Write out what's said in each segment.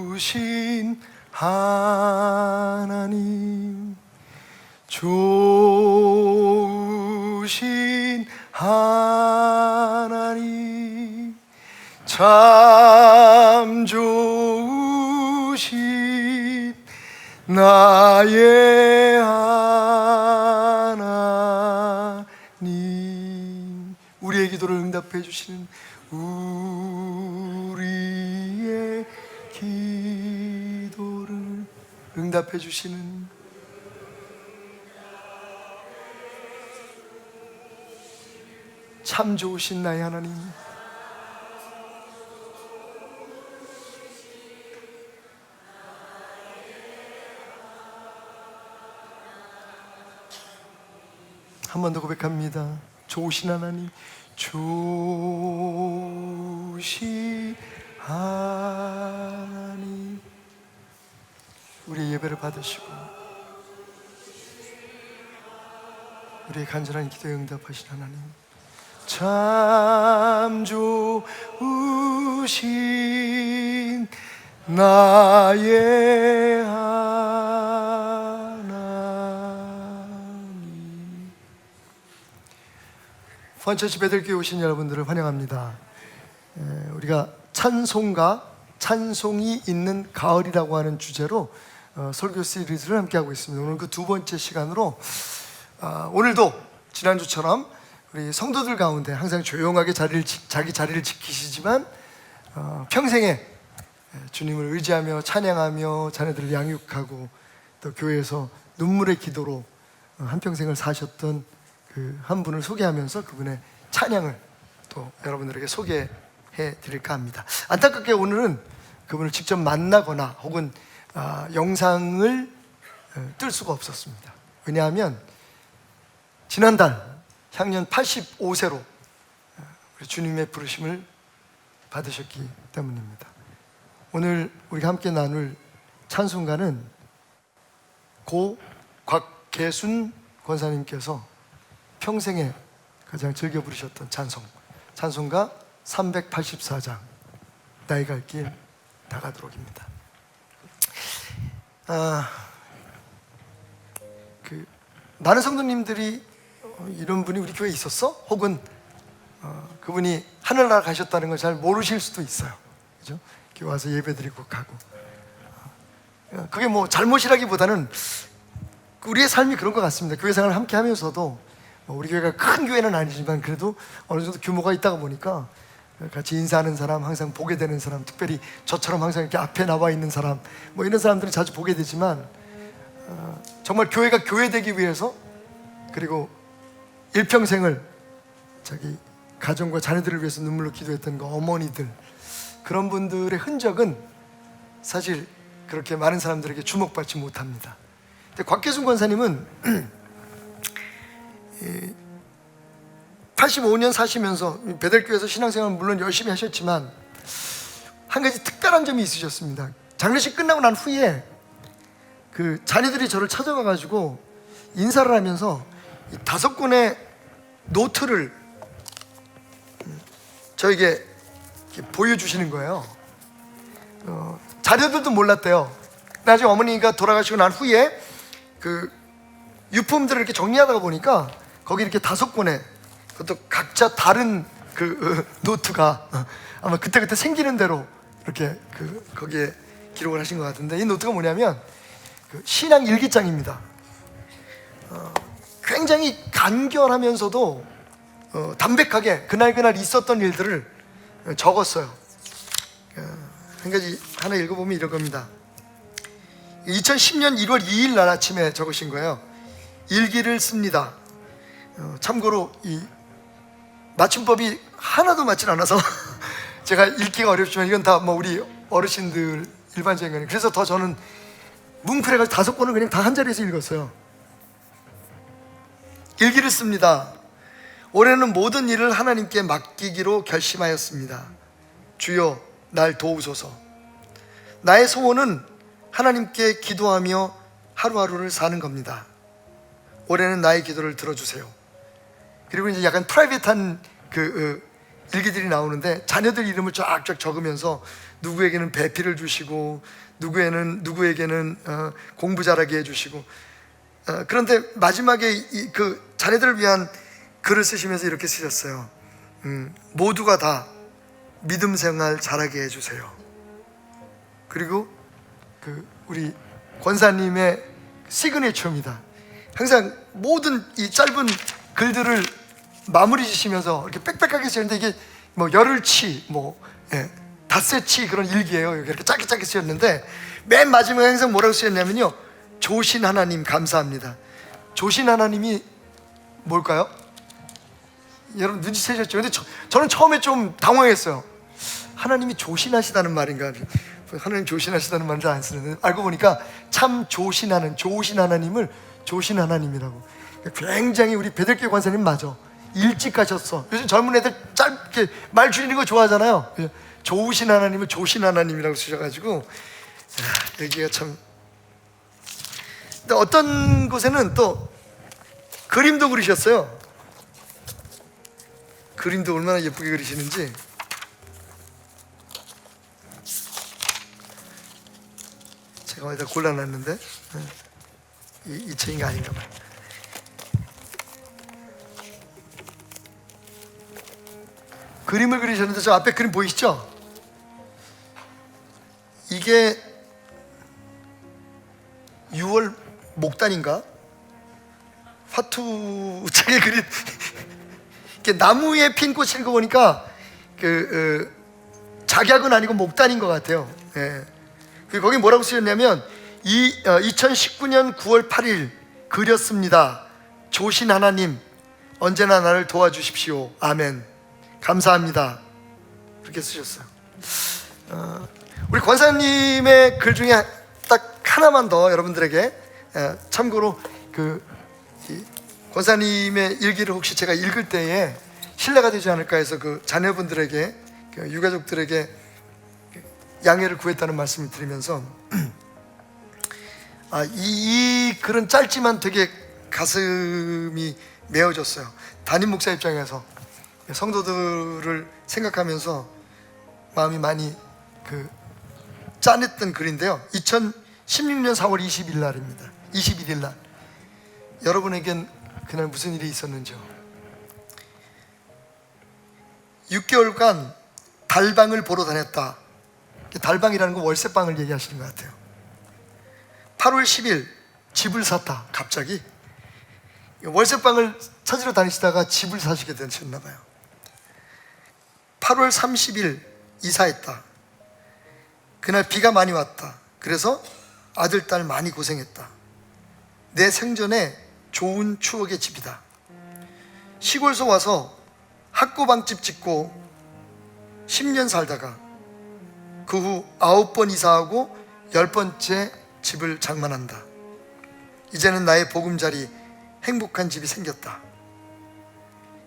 좋으신 하나님, 좋으신 하나님, 참 좋으신 나의 하나님. 우리의 기도를 응답해 주시는 우리의 기도를 응답해 주시는 참 좋으신 나의 하나님. 한 번 더 고백합니다. 좋으신 하나님, 좋으신 하나님. 우리의 예배를 받으시고 우리의 간절한 기도에 응답하신 하나님, 참 좋으신 나의 하나님. 포항처치 베들교회 오신 여러분들을 환영합니다. 우리가 찬송가, 찬송이 있는 가을이라고 하는 주제로 설교 시리즈를 함께하고 있습니다. 오늘 그 두 번째 시간으로 오늘도 지난주처럼 우리 성도들 가운데 항상 조용하게 자기 자리를 지키시지만 평생에 주님을 의지하며 찬양하며 자녀들을 양육하고 또 교회에서 눈물의 기도로 한평생을 사셨던 그 한 분을 소개하면서 그분의 찬양을 또 여러분들에게 소개해 드릴까 합니다. 안타깝게 오늘은 그분을 직접 만나거나 혹은 영상을 뜰 수가 없었습니다. 왜냐하면 지난달 향년 85세로 우리 주님의 부르심을 받으셨기 때문입니다. 오늘 우리가 함께 나눌 찬송가는 고 곽계순 권사님께서 평생에 가장 즐겨 부르셨던 찬송가 384장 나의 갈 길 다가도록입니다. 많은 성도님들이 이런 분이 우리 교회에 있었어? 혹은 그분이 하늘나라 가셨다는 걸 잘 모르실 수도 있어요. 그죠? 교회 와서 예배드리고 가고. 그게 뭐 잘못이라기보다는 우리의 삶이 그런 것 같습니다. 교회 생활을 함께 하면서도 우리 교회가 큰 교회는 아니지만 그래도 어느 정도 규모가 있다가 보니까 같이 인사하는 사람, 항상 보게 되는 사람, 특별히 저처럼 항상 이렇게 앞에 나와 있는 사람, 뭐 이런 사람들은 자주 보게 되지만 정말 교회가 교회되기 위해서 그리고 일평생을 자기 가정과 자녀들을 위해서 눈물로 기도했던 그 어머니들, 그런 분들의 흔적은 사실 그렇게 많은 사람들에게 주목받지 못합니다. 근데 곽계순 권사님은 85년 사시면서 베들교회에서 신앙생활을 물론 열심히 하셨지만 한 가지 특별한 점이 있으셨습니다. 장례식 끝나고 난 후에 그 자녀들이 저를 찾아와 가지고 인사를 하면서 이 5권의 노트를 저에게 보여주시는 거예요. 자녀들도 몰랐대요. 나중에 어머니가 돌아가시고 난 후에 그 유품들을 이렇게 정리하다가 보니까 거기 이렇게 5권의 그것도 각자 다른 그 노트가 아마 그때그때 생기는 대로 이렇게 거기에 기록을 하신 것 같은데, 이 노트가 뭐냐면 그 신앙 일기장입니다. 굉장히 간결하면서도 담백하게 그날 있었던 일들을 적었어요. 한 가지 하나 읽어보면 이런 겁니다. 2010년 1월 2일 날 아침에 적으신 거예요. 일기를 씁니다. 참고로 이 맞춤법이 하나도 맞질 않아서 제가 읽기가 어렵지만 이건 다 뭐 우리 어르신들 일반적인 거니까, 그래서 더 저는 뭉클해가지고 5권을 그냥 다 한 자리에서 읽었어요. 일기를 씁니다. 올해는 모든 일을 하나님께 맡기기로 결심하였습니다. 주여 날 도우소서. 나의 소원은 하나님께 기도하며 하루하루를 사는 겁니다. 올해는 나의 기도를 들어주세요. 그리고 이제 약간 프라이빗한 일기들이 나오는데 자녀들 이름을 쫙쫙 적으면서 누구에게는 배필을 주시고 누구에게는 공부 잘하게 해주시고, 그런데 마지막에 그 자녀들을 위한 글을 쓰시면서 이렇게 쓰셨어요. 모두가 다 믿음 생활 잘하게 해주세요. 그리고 그 우리 권사님의 시그니처입니다. 항상 모든 이 짧은 글들을 마무리 지시면서 이렇게 빽빽하게 쓰였는데, 이게 뭐 열흘치, 닷새치 그런 일기예요. 이렇게 짧게 쓰였는데 맨 마지막에 항상 뭐라고 쓰였냐면요, 조신 하나님 감사합니다. 조신 하나님이 뭘까요? 여러분 눈치채셨죠? 근데 저는 처음에 좀 당황했어요. 하나님이 조신하시다는 말인가? 하나님 조신하시다는 말을 안 쓰는데, 알고 보니까 참 조신 하나님을 조신 하나님이라고. 굉장히 우리 베들교 관사님 맞아, 일찍 가셨어. 요즘 젊은 애들 짧게 말 줄이는 거 좋아하잖아요. 좋으신 하나님을 조신 하나님이라고 쓰셔가지고, 여기가 참. 근데 어떤 곳에는 또 그림도 그리셨어요. 그림도 얼마나 예쁘게 그리시는지. 제가 어디다 골라놨는데 이 책인가 아닌가 봐요. 그림을 그리셨는데 저 앞에 그림 보이시죠? 이게 6월 목단인가? 화투책에 그린 이렇게 나무에 핀 꽃 읽어보니까 작약은 아니고 목단인 것 같아요. 예. 거기 뭐라고 쓰였냐면 2019년 9월 8일 그렸습니다. 조신 하나님 언제나 나를 도와주십시오. 아멘. 감사합니다. 그렇게 쓰셨어요. 우리 권사님의 글 중에 딱 하나만 더 여러분들에게, 참고로 권사님의 일기를 혹시 제가 읽을 때에 신뢰가 되지 않을까 해서 그 자녀분들에게, 유가족들에게 양해를 구했다는 말씀을 드리면서, 이 글은 짧지만 되게 가슴이 메어졌어요. 담임 목사 입장에서 성도들을 생각하면서 마음이 많이 짠했던 글인데요. 2016년 4월 20일 날입니다. 21일 날. 여러분에겐 그날 무슨 일이 있었는지요? 6개월간 달방을 보러 다녔다. 달방이라는 건 월세방을 얘기하시는 것 같아요. 8월 10일 집을 샀다. 갑자기 월세방을 찾으러 다니시다가 집을 사시게 되셨나 봐요. 8월 30일 이사했다. 그날 비가 많이 왔다. 그래서 아들, 딸 많이 고생했다. 내 생전에 좋은 추억의 집이다. 시골서 와서 학고방집 짓고 10년 살다가 그 후 9번 이사하고 10번째 집을 장만한다. 이제는 나의 보금자리 행복한 집이 생겼다.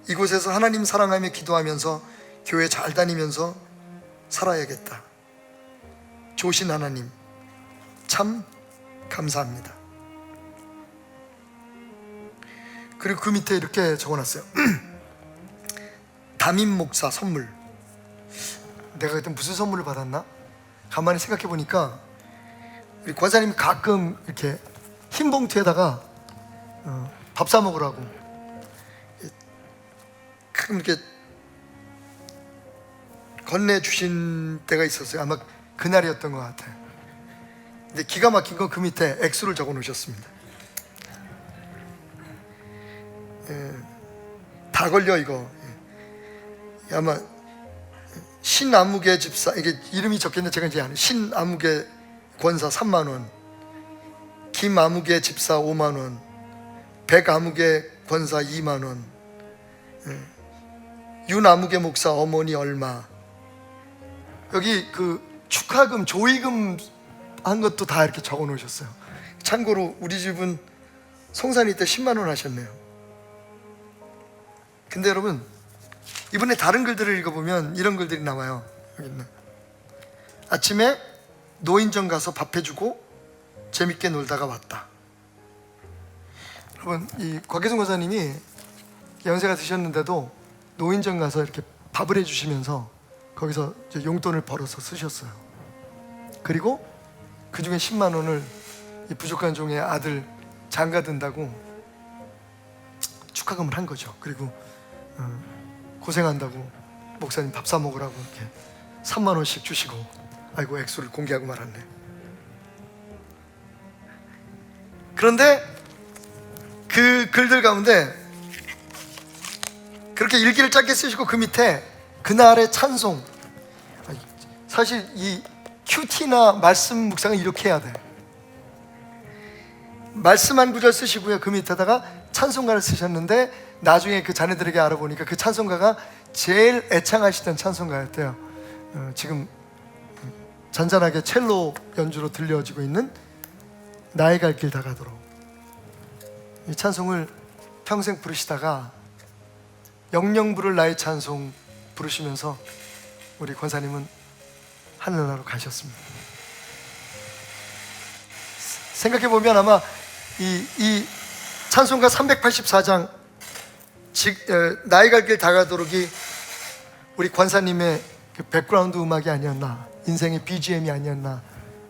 이곳에서 하나님 사랑하며 기도하면서 교회 잘 다니면서 살아야겠다. 조신 하나님 참 감사합니다. 그리고 그 밑에 이렇게 적어놨어요. 담임 목사 선물. 내가 그때 무슨 선물을 받았나? 가만히 생각해 보니까 우리 권사님이 가끔 이렇게 흰 봉투에다가 밥 사 먹으라고 가끔 이렇게 건네주신 때가 있었어요. 아마 그날이었던 것 같아요. 근데 기가 막힌 건 그 밑에 액수를 적어 놓으셨습니다. 다 걸려 이거. 아마 신아무개 집사, 이게 이름이 적혀있는데 제가 이제 아는 신아무개 권사 3만 원, 김아무개 집사 5만 원, 백아무개 권사 2만 원, 윤아무개 목사 어머니 얼마. 여기 그 축하금, 조의금 한 것도 다 이렇게 적어 놓으셨어요. 참고로 우리 집은 송산이 때 10만 원 하셨네요. 근데 여러분, 이번에 다른 글들을 읽어보면 이런 글들이 나와요. 여기 있네. 아침에 노인정 가서 밥 해주고 재밌게 놀다가 왔다. 여러분, 이 곽계순 권사님이 연세가 드셨는데도 노인정 가서 이렇게 밥을 해주시면서 거기서 이제 용돈을 벌어서 쓰셨어요. 그리고 그 중에 10만 원을 이 부족한 종의 아들 장가 든다고 축하금을 한 거죠. 그리고 고생한다고 목사님 밥 사 먹으라고 이렇게 3만 원씩 주시고, 아이고 액수를 공개하고 말았네. 그런데 그 글들 가운데 그렇게 일기를 짧게 쓰시고 그 밑에 그날의 찬송, 사실 이 큐티나 말씀 묵상은 이렇게 해야 돼. 말씀 한 구절 쓰시고요, 그 밑에다가 찬송가를 쓰셨는데 나중에 그 자녀들에게 알아보니까 그 찬송가가 제일 애창하시던 찬송가였대요. 지금 잔잔하게 첼로 연주로 들려지고 있는 나의 갈 길 다가도록. 이 찬송을 평생 부르시다가 영영 부를 나의 찬송 부르시면서 우리 권사님은 하늘나라로 가셨습니다. 생각해보면 아마 이 찬송가 384장 나의 갈 길 다가도록이 우리 권사님의 그 백그라운드 음악이 아니었나, 인생의 BGM이 아니었나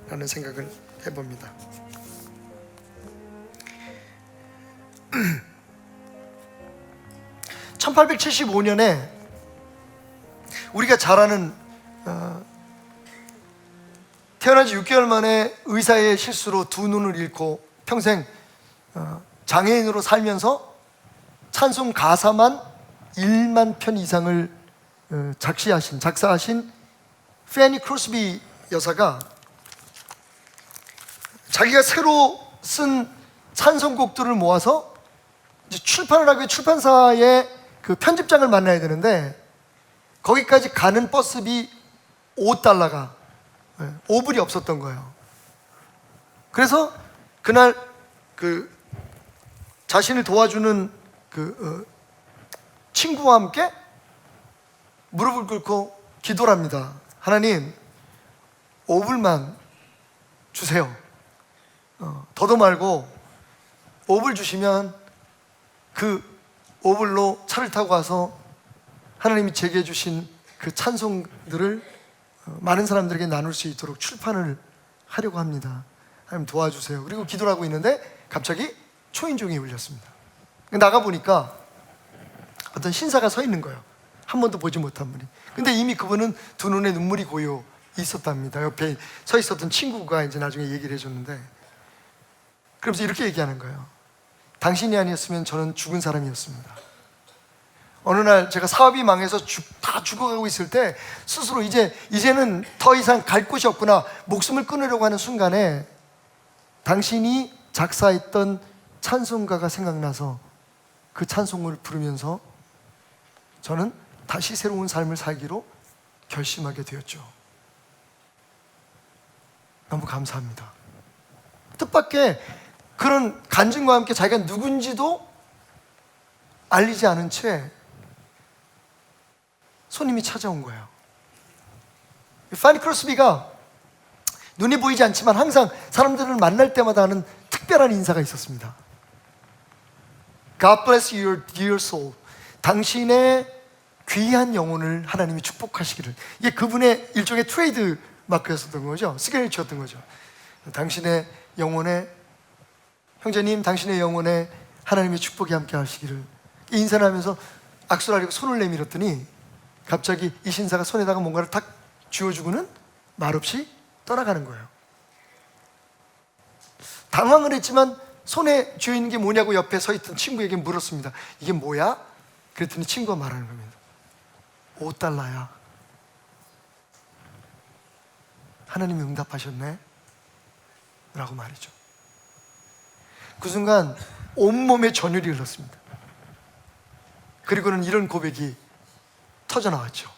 라는 생각을 해봅니다. (1875년에) 우리가 잘 아는 태어난 지 6개월 만에 의사의 실수로 두 눈을 잃고 평생 장애인으로 살면서 찬송 가사만 1만 편 이상을 작사하신 패니 크로스비 여사가 자기가 새로 쓴 찬송곡들을 모아서 이제 출판을 하기 위해 출판사의 그 편집장을 만나야 되는데 거기까지 가는 버스비 $5가 5불이 없었던 거예요. 그래서 그날 그 자신을 도와주는 그 친구와 함께 무릎을 꿇고 기도를 합니다. 하나님, 5불만 주세요. 더도 말고 5불 주시면 그 5불로 차를 타고 와서 하나님이 제게 주신 그 찬송들을 많은 사람들에게 나눌 수 있도록 출판을 하려고 합니다. 하나님 도와주세요. 그리고 기도를 하고 있는데 갑자기 초인종이 울렸습니다. 나가보니까 어떤 신사가 서 있는 거예요. 한 번도 보지 못한 분이. 근데 이미 그분은 두 눈에 눈물이 고여 있었답니다. 옆에 서 있었던 친구가 이제 나중에 얘기를 해줬는데, 그러면서 이렇게 얘기하는 거예요. 당신이 아니었으면 저는 죽은 사람이었습니다. 어느 날 제가 사업이 망해서 다 죽어가고 있을 때 스스로 이제는 더 이상 갈 곳이 없구나, 목숨을 끊으려고 하는 순간에 당신이 작사했던 찬송가가 생각나서 그 찬송을 부르면서 저는 다시 새로운 삶을 살기로 결심하게 되었죠. 너무 감사합니다. 뜻밖의 그런 간증과 함께 자기가 누군지도 알리지 않은 채 손님이 찾아온 거예요. 파니 크로스비가 눈이 보이지 않지만 항상 사람들을 만날 때마다 하는 특별한 인사가 있었습니다. God bless your dear soul. 당신의 귀한 영혼을 하나님이 축복하시기를. 이게 그분의 일종의 트레이드 마크였었던 거죠. 시그니처였던 거죠. 당신의 영혼에, 형제님, 당신의 영혼에 하나님의 축복이 함께 하시기를. 인사를 하면서 악수를 하려고 손을 내밀었더니 갑자기 이 신사가 손에다가 뭔가를 탁 쥐어주고는 말없이 떠나가는 거예요. 당황을 했지만 손에 쥐어있는 게 뭐냐고 옆에 서 있던 친구에게 물었습니다. 이게 뭐야? 그랬더니 친구가 말하는 겁니다. $5야. 하나님이 응답하셨네? 라고 말이죠. 그 순간 온몸에 전율이 흘렀습니다. 그리고는 이런 고백이 터져나왔죠.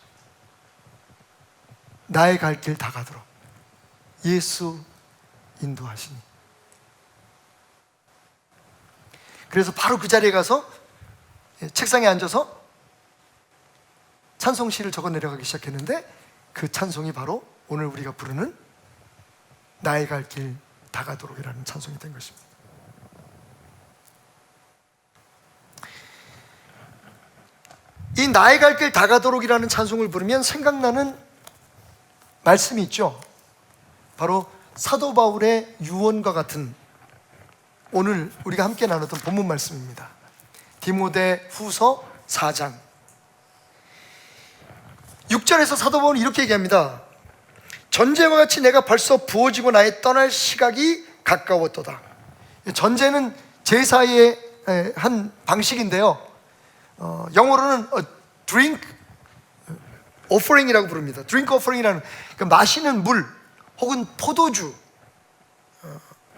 나의 갈 길 다 가도록 예수 인도하시니. 그래서 바로 그 자리에 가서 책상에 앉아서 찬송시를 적어 내려가기 시작했는데 그 찬송이 바로 오늘 우리가 부르는 나의 갈 길 다 가도록이라는 찬송이 된 것입니다. 이 나의 갈 길 다가도록이라는 찬송을 부르면 생각나는 말씀이 있죠. 바로 사도 바울의 유언과 같은 오늘 우리가 함께 나눴던 본문 말씀입니다. 디모데 후서 4장 6절에서 사도 바울은 이렇게 얘기합니다. 전제와 같이 내가 벌써 부어지고 나의 떠날 시각이 가까웠도다. 전제는 제사의 한 방식인데요, 영어로는 drink offering이라고 부릅니다. drink offering이라는, 그러니까 마시는 물 혹은 포도주,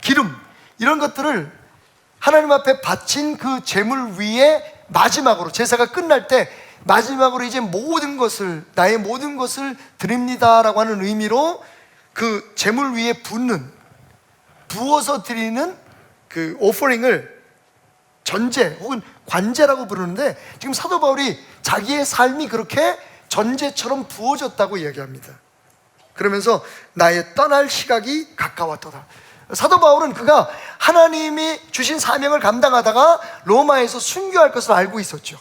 기름, 이런 것들을 하나님 앞에 바친 그 제물 위에 마지막으로, 제사가 끝날 때 마지막으로 이제 모든 것을, 나의 모든 것을 드립니다라고 하는 의미로 그 제물 위에 부어서 드리는 그 오퍼링을 전제 혹은 관제라고 부르는데, 지금 사도 바울이 자기의 삶이 그렇게 전제처럼 부어졌다고 이야기합니다. 그러면서 나의 떠날 시각이 가까웠도다. 사도 바울은 그가 하나님이 주신 사명을 감당하다가 로마에서 순교할 것을 알고 있었죠.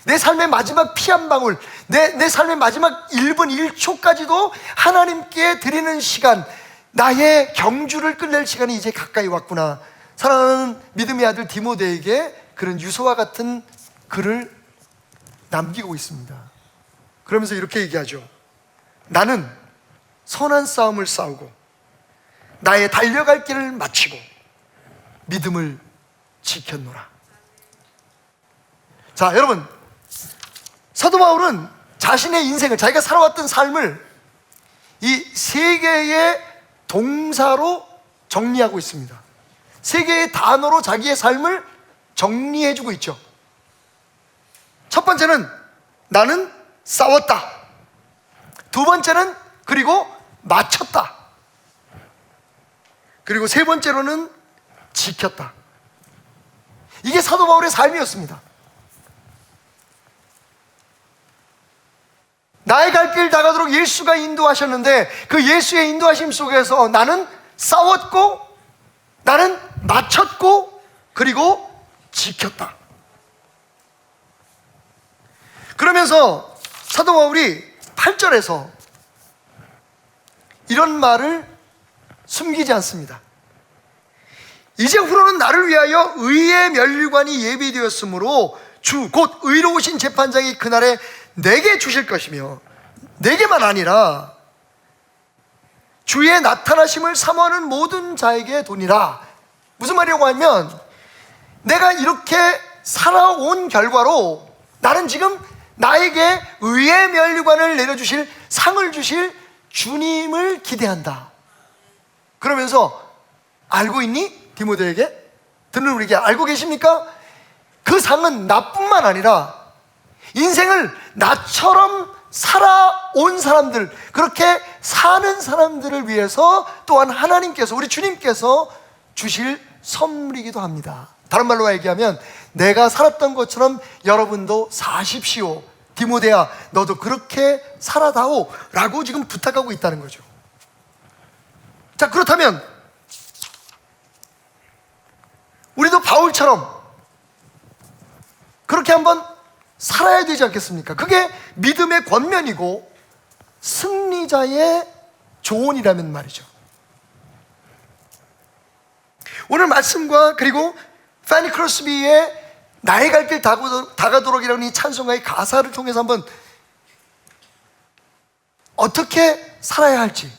내 삶의 마지막 피 한 방울, 내 삶의 마지막 1분 1초까지도 하나님께 드리는 시간, 나의 경주를 끝낼 시간이 이제 가까이 왔구나. 사랑하는 믿음의 아들 디모데에게 그런 유서와 같은 글을 남기고 있습니다. 그러면서 이렇게 얘기하죠. 나는 선한 싸움을 싸우고 나의 달려갈 길을 마치고 믿음을 지켰노라. 자, 여러분, 사도 바울은 자신의 인생을, 자기가 살아왔던 삶을 이 세 개의 동사로 정리하고 있습니다. 세 개의 단어로 자기의 삶을 정리해주고 있죠. 첫 번째는 나는 싸웠다. 두 번째는 그리고 마쳤다. 그리고 세 번째로는 지켰다. 이게 사도 바울의 삶이었습니다. 나의 갈 길 다가도록 예수가 인도하셨는데, 그 예수의 인도하심 속에서 나는 싸웠고, 나는 마쳤고, 그리고 지켰다. 그러면서 사도 바울이 8절에서 이런 말을 숨기지 않습니다. 이제 후로는 나를 위하여 의의 면류관이 예비되었으므로 주 곧 의로우신 재판장이 그날에 내게 주실 것이며, 내게만 아니라 주의 나타나심을 사모하는 모든 자에게 도니라. 무슨 말이라고 하면, 내가 이렇게 살아온 결과로 나는 지금 나에게 의의 면류관을 내려주실, 상을 주실 주님을 기대한다. 그러면서 알고 있니? 디모데에게, 듣는 우리에게 알고 계십니까? 그 상은 나뿐만 아니라 인생을 나처럼 살아온 사람들, 그렇게 사는 사람들을 위해서 또한 하나님께서, 우리 주님께서 주실 선물이기도 합니다. 다른 말로 얘기하면 내가 살았던 것처럼 여러분도 사십시오. 디모데야, 너도 그렇게 살아다오 라고 지금 부탁하고 있다는 거죠. 자, 그렇다면 우리도 바울처럼 그렇게 한번 살아야 되지 않겠습니까? 그게 믿음의 권면이고 승리자의 조언이라면 말이죠. 오늘 말씀과 그리고 파니 크로스비의 나의 갈 길 다가도록이라는 이 찬송가의 가사를 통해서 한번 어떻게 살아야 할지,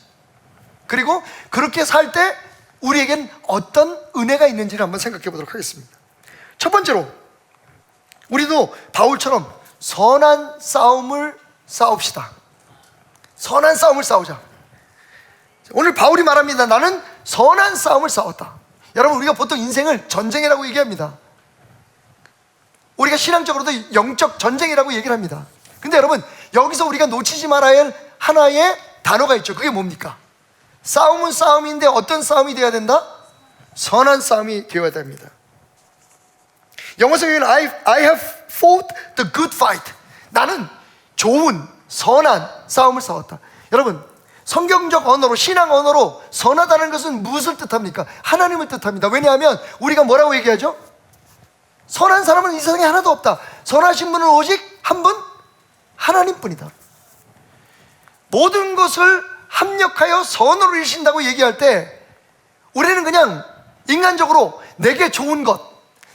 그리고 그렇게 살 때 우리에겐 어떤 은혜가 있는지를 한번 생각해 보도록 하겠습니다. 첫 번째로, 우리도 바울처럼 선한 싸움을 싸웁시다. 선한 싸움을 싸우자. 오늘 바울이 말합니다. 나는 선한 싸움을 싸웠다. 여러분, 우리가 보통 인생을 전쟁이라고 얘기합니다. 우리가 신앙적으로도 영적 전쟁이라고 얘기를 합니다. 근데 여러분, 여기서 우리가 놓치지 말아야 할 하나의 단어가 있죠. 그게 뭡니까? 싸움은 싸움인데 어떤 싸움이 되어야 된다? 선한 싸움이 되어야 됩니다. 영어 성경에는 I have fought the good fight. 나는 좋은, 선한 싸움을 싸웠다. 여러분, 성경적 언어로, 신앙 언어로 선하다는 것은 무엇을 뜻합니까? 하나님을 뜻합니다. 왜냐하면 우리가 뭐라고 얘기하죠? 선한 사람은 이 세상에 하나도 없다. 선하신 분은 오직 한 분, 하나님뿐이다. 모든 것을 합력하여 선으로 이루신다고 얘기할 때 우리는 그냥 인간적으로 내게 좋은 것,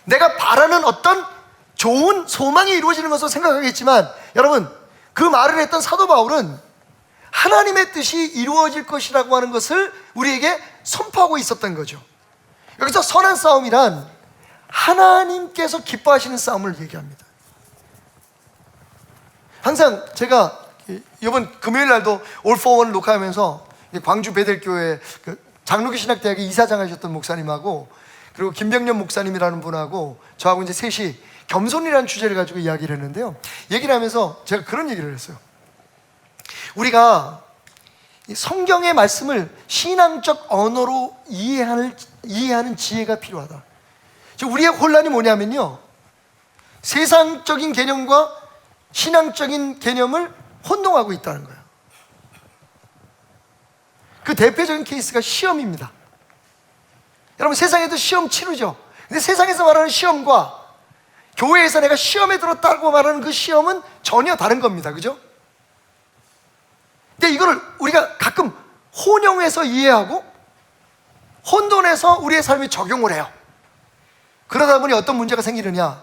내가 바라는 어떤 좋은 소망이 이루어지는 것으로 생각하겠지만, 여러분, 그 말을 했던 사도 바울은 하나님의 뜻이 이루어질 것이라고 하는 것을 우리에게 선포하고 있었던 거죠. 여기서 선한 싸움이란 하나님께서 기뻐하시는 싸움을 얘기합니다. 항상 제가 이번 금요일 날도 올 포 원 녹화하면서 광주 베델교회 장로교 신학대학의 이사장 하셨던 목사님하고, 그리고 김병년 목사님이라는 분하고 저하고 이제 셋이 겸손이라는 주제를 가지고 이야기를 했는데요. 얘기를 하면서 제가 그런 얘기를 했어요. 우리가 성경의 말씀을 신앙적 언어로 이해하는 지혜가 필요하다. 우리의 혼란이 뭐냐면요, 세상적인 개념과 신앙적인 개념을 혼동하고 있다는 거예요. 그 대표적인 케이스가 시험입니다. 여러분, 세상에도 시험 치르죠. 근데 세상에서 말하는 시험과 교회에서 내가 시험에 들었다고 말하는 그 시험은 전혀 다른 겁니다. 그죠? 근데 이거를 우리가 가끔 혼용해서 이해하고 혼돈해서 우리의 삶에 적용을 해요. 그러다 보니 어떤 문제가 생기느냐,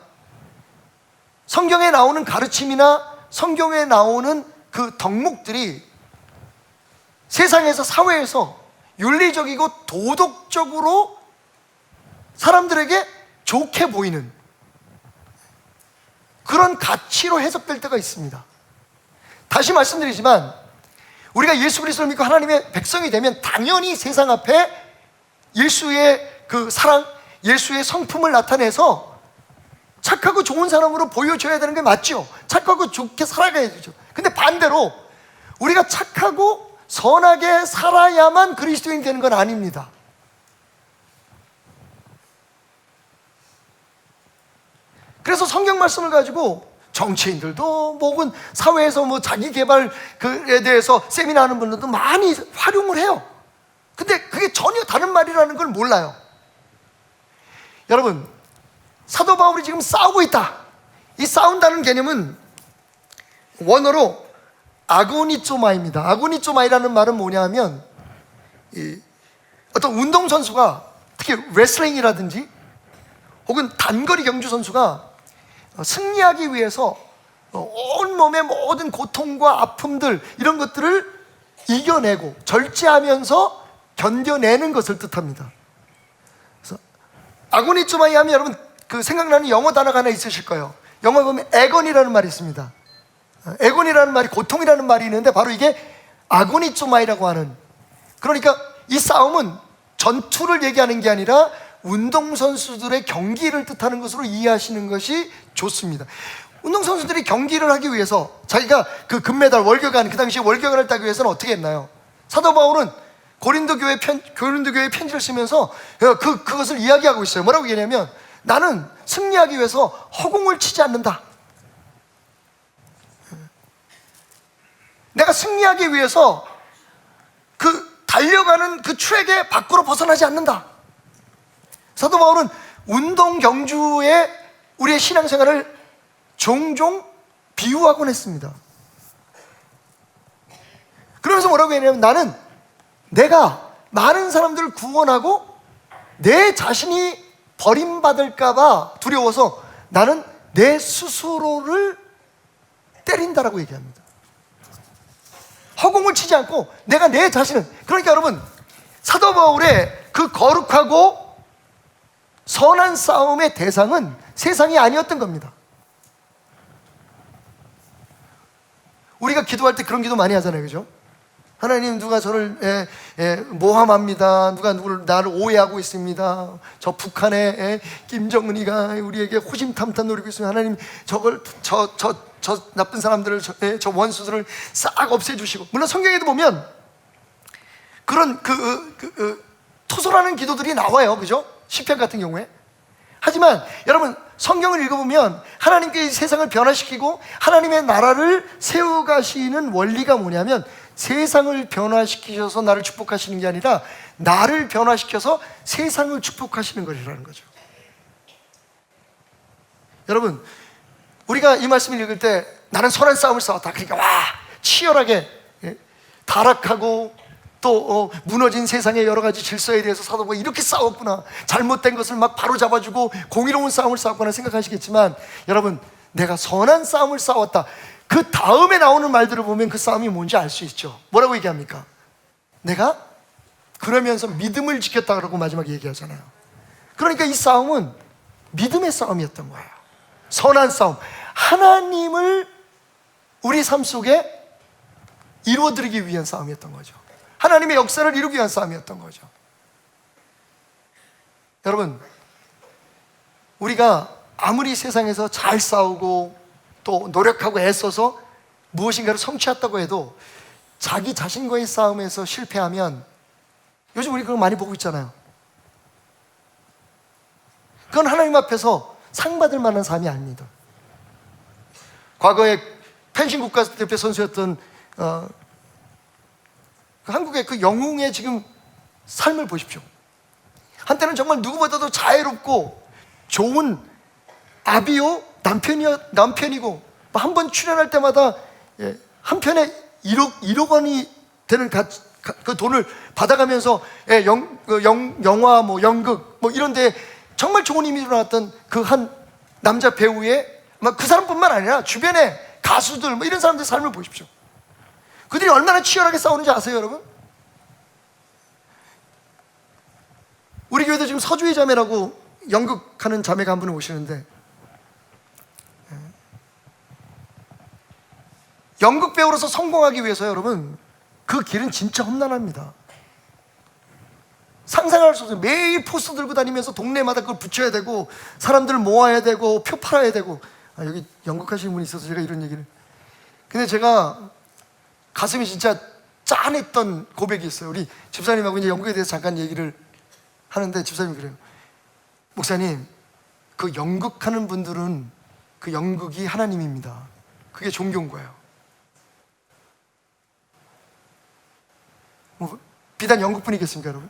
성경에 나오는 가르침이나 성경에 나오는 그 덕목들이 세상에서, 사회에서 윤리적이고 도덕적으로 사람들에게 좋게 보이는 그런 가치로 해석될 때가 있습니다. 다시 말씀드리지만, 우리가 예수 그리스도를 믿고 하나님의 백성이 되면 당연히 세상 앞에 예수의 그 사랑, 예수의 성품을 나타내서 착하고 좋은 사람으로 보여줘야 되는 게 맞죠. 착하고 좋게 살아가야 되죠. 근데 반대로 우리가 착하고 선하게 살아야만 그리스도인이 되는 건 아닙니다. 그래서 성경 말씀을 가지고 정치인들도 혹은 사회에서 뭐 자기 개발에 대해서 세미나 하는 분들도 많이 활용을 해요. 근데 그게 전혀 다른 말이라는 걸 몰라요. 여러분, 사도 바울이 지금 싸우고 있다. 이 싸운다는 개념은 원어로 아고니조마입니다. 아고니조마이라는 말은 뭐냐 하면, 어떤 운동선수가, 특히 레슬링이라든지 혹은 단거리 경주 선수가 승리하기 위해서 온몸의 모든 고통과 아픔들, 이런 것들을 이겨내고 절제하면서 견뎌내는 것을 뜻합니다. 그래서 아고니조마이 하면 여러분 그 생각나는 영어 단어가 하나 있으실 거예요. 영어 보면 애건이라는 말이 있습니다. 애건이라는 말이 고통이라는 말이 있는데 바로 이게 아고니조마이라고 하는, 그러니까 이 싸움은 전투를 얘기하는 게 아니라 운동선수들의 경기를 뜻하는 것으로 이해하시는 것이 좋습니다. 운동선수들이 경기를 하기 위해서 자기가 그 금메달, 월경관, 그 당시에 월경관을 따기 위해서는 어떻게 했나요? 사도 바울은 고린도 교회에 편지를 쓰면서 그것을 이야기하고 있어요. 뭐라고 얘기하냐면, 나는 승리하기 위해서 허공을 치지 않는다. 내가 승리하기 위해서 그 달려가는 그 트랙의 밖으로 벗어나지 않는다. 사도 바울은 운동 경주에 우리의 신앙생활을 종종 비유하곤 했습니다. 그러면서 뭐라고 했냐면, 나는 내가 많은 사람들을 구원하고 내 자신이 버림받을까봐 두려워서 나는 내 스스로를 때린다라고 얘기합니다. 허공을 치지 않고 내가 내 자신은, 그러니까 여러분, 사도 바울의 그 거룩하고 선한 싸움의 대상은 세상이 아니었던 겁니다. 우리가 기도할 때 그런 기도 많이 하잖아요, 그죠? 하나님, 누가 저를 모함합니다. 누가 나를 오해하고 있습니다. 저 북한의 김정은이가 우리에게 호심탐탐 노리고 있으면 하나님 저 나쁜 사람들을, 저 원수들을 싹 없애주시고. 물론 성경에도 보면 그런 토설하는 기도들이 나와요, 그죠? 시편 같은 경우에. 하지만 여러분, 성경을 읽어보면 하나님께 이 세상을 변화시키고 하나님의 나라를 세워가시는 원리가 뭐냐면, 세상을 변화시키셔서 나를 축복하시는 게 아니라 나를 변화시켜서 세상을 축복하시는 것이라는 거죠. 여러분, 우리가 이 말씀을 읽을 때 나는 선한 싸움을 싸웠다, 그러니까 와 치열하게 타락하고 또 무너진 세상의 여러 가지 질서에 대해서 사도가 이렇게 싸웠구나, 잘못된 것을 막 바로 잡아주고 공의로운 싸움을 싸웠구나 생각하시겠지만, 여러분, 내가 선한 싸움을 싸웠다, 그 다음에 나오는 말들을 보면 그 싸움이 뭔지 알 수 있죠. 뭐라고 얘기합니까? 내가 그러면서 믿음을 지켰다고 마지막에 얘기하잖아요. 그러니까 이 싸움은 믿음의 싸움이었던 거예요. 선한 싸움, 하나님을 우리 삶 속에 이루어드리기 위한 싸움이었던 거죠. 하나님의 역사를 이루기 위한 싸움이었던 거죠. 여러분, 우리가 아무리 세상에서 잘 싸우고 또 노력하고 애써서 무엇인가를 성취했다고 해도 자기 자신과의 싸움에서 실패하면, 요즘 우리 그거 많이 보고 있잖아요. 그건 하나님 앞에서 상 받을 만한 삶이 아닙니다. 과거에 펜싱 국가대표 선수였던 한국의 그 영웅의 지금 삶을 보십시오. 한때는 정말 누구보다도 자애롭고 좋은 아비요 남편이고, 한 번 출연할 때마다 한 편에 1억 원이 되는 그 돈을 받아가면서 영화, 뭐 연극, 뭐 이런데 정말 좋은 이미지로 나왔던 그 한 남자 배우의, 그 사람뿐만 아니라 주변에 가수들, 뭐 이런 사람들의 삶을 보십시오. 그들이 얼마나 치열하게 싸우는지 아세요, 여러분? 우리 교회도 지금 서주의 자매라고 연극하는 자매가 한 분 오시는데, 연극 배우로서 성공하기 위해서 여러분, 그 길은 진짜 험난합니다. 상상할 수 없어요. 매일 포스 들고 다니면서 동네마다 그걸 붙여야 되고, 사람들을 모아야 되고, 표 팔아야 되고. 여기 연극하시는 분이 있어서 제가 이런 얘기를. 근데 제가 가슴이 진짜 짠했던 고백이 있어요. 우리 집사님하고 이제 연극에 대해서 잠깐 얘기를 하는데, 집사님이 그래요. 목사님, 그 연극하는 분들은 그 연극이 하나님입니다. 그게 종교인 거예요. 뭐 비단 연극뿐이겠습니까, 여러분?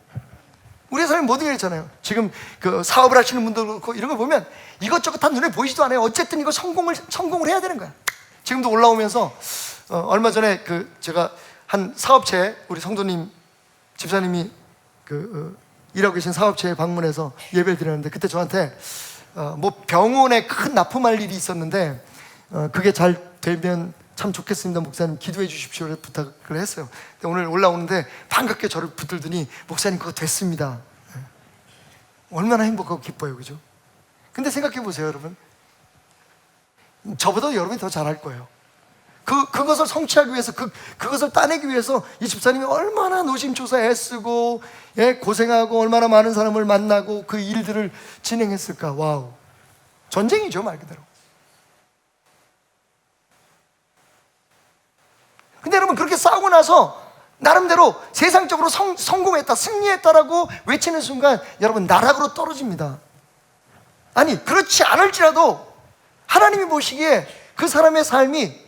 우리 삶에 모든 게 있잖아요. 지금 그 사업을 하시는 분들 그렇고 이런 거 보면 이것저것 다 눈에 보이지도 않아요. 어쨌든 이거 성공을 해야 되는 거야. 지금도 올라오면서 얼마 전에 제가 한 사업체에 우리 성도님 집사님이 일하고 계신 사업체에 방문해서 예배를 드렸는데, 그때 저한테 뭐 병원에 큰 납품할 일이 있었는데 그게 잘 되면 참 좋겠습니다, 목사님 기도해 주십시오 부탁을 했어요. 근데 오늘 올라오는데 반갑게 저를 붙들더니, 목사님 그거 됐습니다. 얼마나 행복하고 기뻐요, 그죠? 근데 생각해 보세요, 여러분. 저보다 여러분이 더 잘할 거예요. 그것을 성취하기 위해서, 그것을 따내기 위해서 이 집사님이 얼마나 노심초사 애쓰고 고생하고 얼마나 많은 사람을 만나고 그 일들을 진행했을까. 와우, 전쟁이죠, 말 그대로. 근데 여러분, 그렇게 싸우고 나서 나름대로 세상적으로 성공했다, 승리했다라고 외치는 순간 여러분, 나락으로 떨어집니다. 아니, 그렇지 않을지라도 하나님이 보시기에 그 사람의 삶이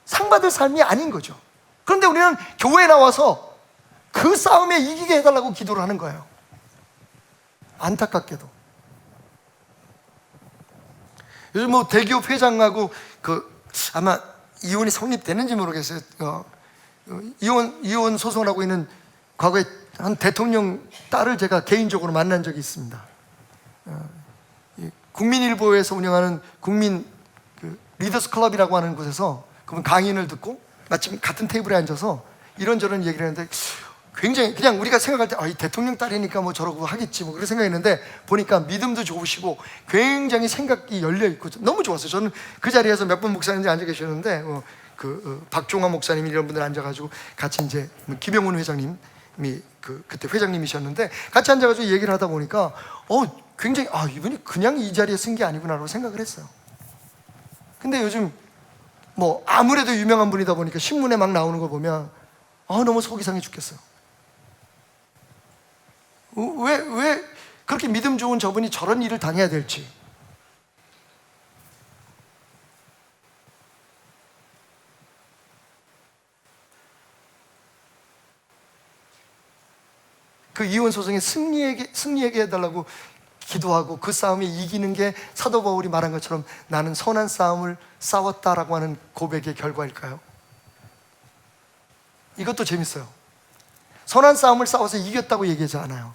상받을 삶이 아닌 거죠. 그런데 우리는 교회에 나와서 그 싸움에 이기게 해달라고 기도를 하는 거예요. 안타깝게도 요즘 뭐 대기업 회장하고 아마 이혼이 성립되는지 모르겠어요. 이혼 소송을 하고 있는 과거에 한 대통령 딸을 제가 개인적으로 만난 적이 있습니다. 국민일보에서 운영하는 국민 리더스 클럽이라고 하는 곳에서 그분 강연을 듣고 마침 같은 테이블에 앉아서 이런저런 얘기를 했는데, 굉장히 그냥 우리가 생각할 때 이 대통령 딸이니까 뭐 저러고 하겠지 뭐 그런 생각했는데, 보니까 믿음도 좋으시고 굉장히 생각이 열려있고 너무 좋았어요. 저는 그 자리에서 몇 분 목사님들이 앉아 계셨는데 박종화 목사님 이런 분들 앉아가지고 같이 이제 김영훈 회장님이 그때 회장님이셨는데 같이 앉아가지고 얘기를 하다 보니까 굉장히 이분이 그냥 이 자리에 쓴 게 아니구나라고 생각을 했어요. 근데 요즘 뭐 아무래도 유명한 분이다 보니까 신문에 막 나오는 거 보면 너무 속이 상해 죽겠어요. 왜 그렇게 믿음 좋은 저분이 저런 일을 당해야 될지. 그 이혼 소송에 승리하게 해달라고 기도하고 그 싸움에 이기는 게 사도 바울이 말한 것처럼 나는 선한 싸움을 싸웠다라고 하는 고백의 결과일까요? 이것도 재밌어요. 선한 싸움을 싸워서 이겼다고 얘기하지 않아요.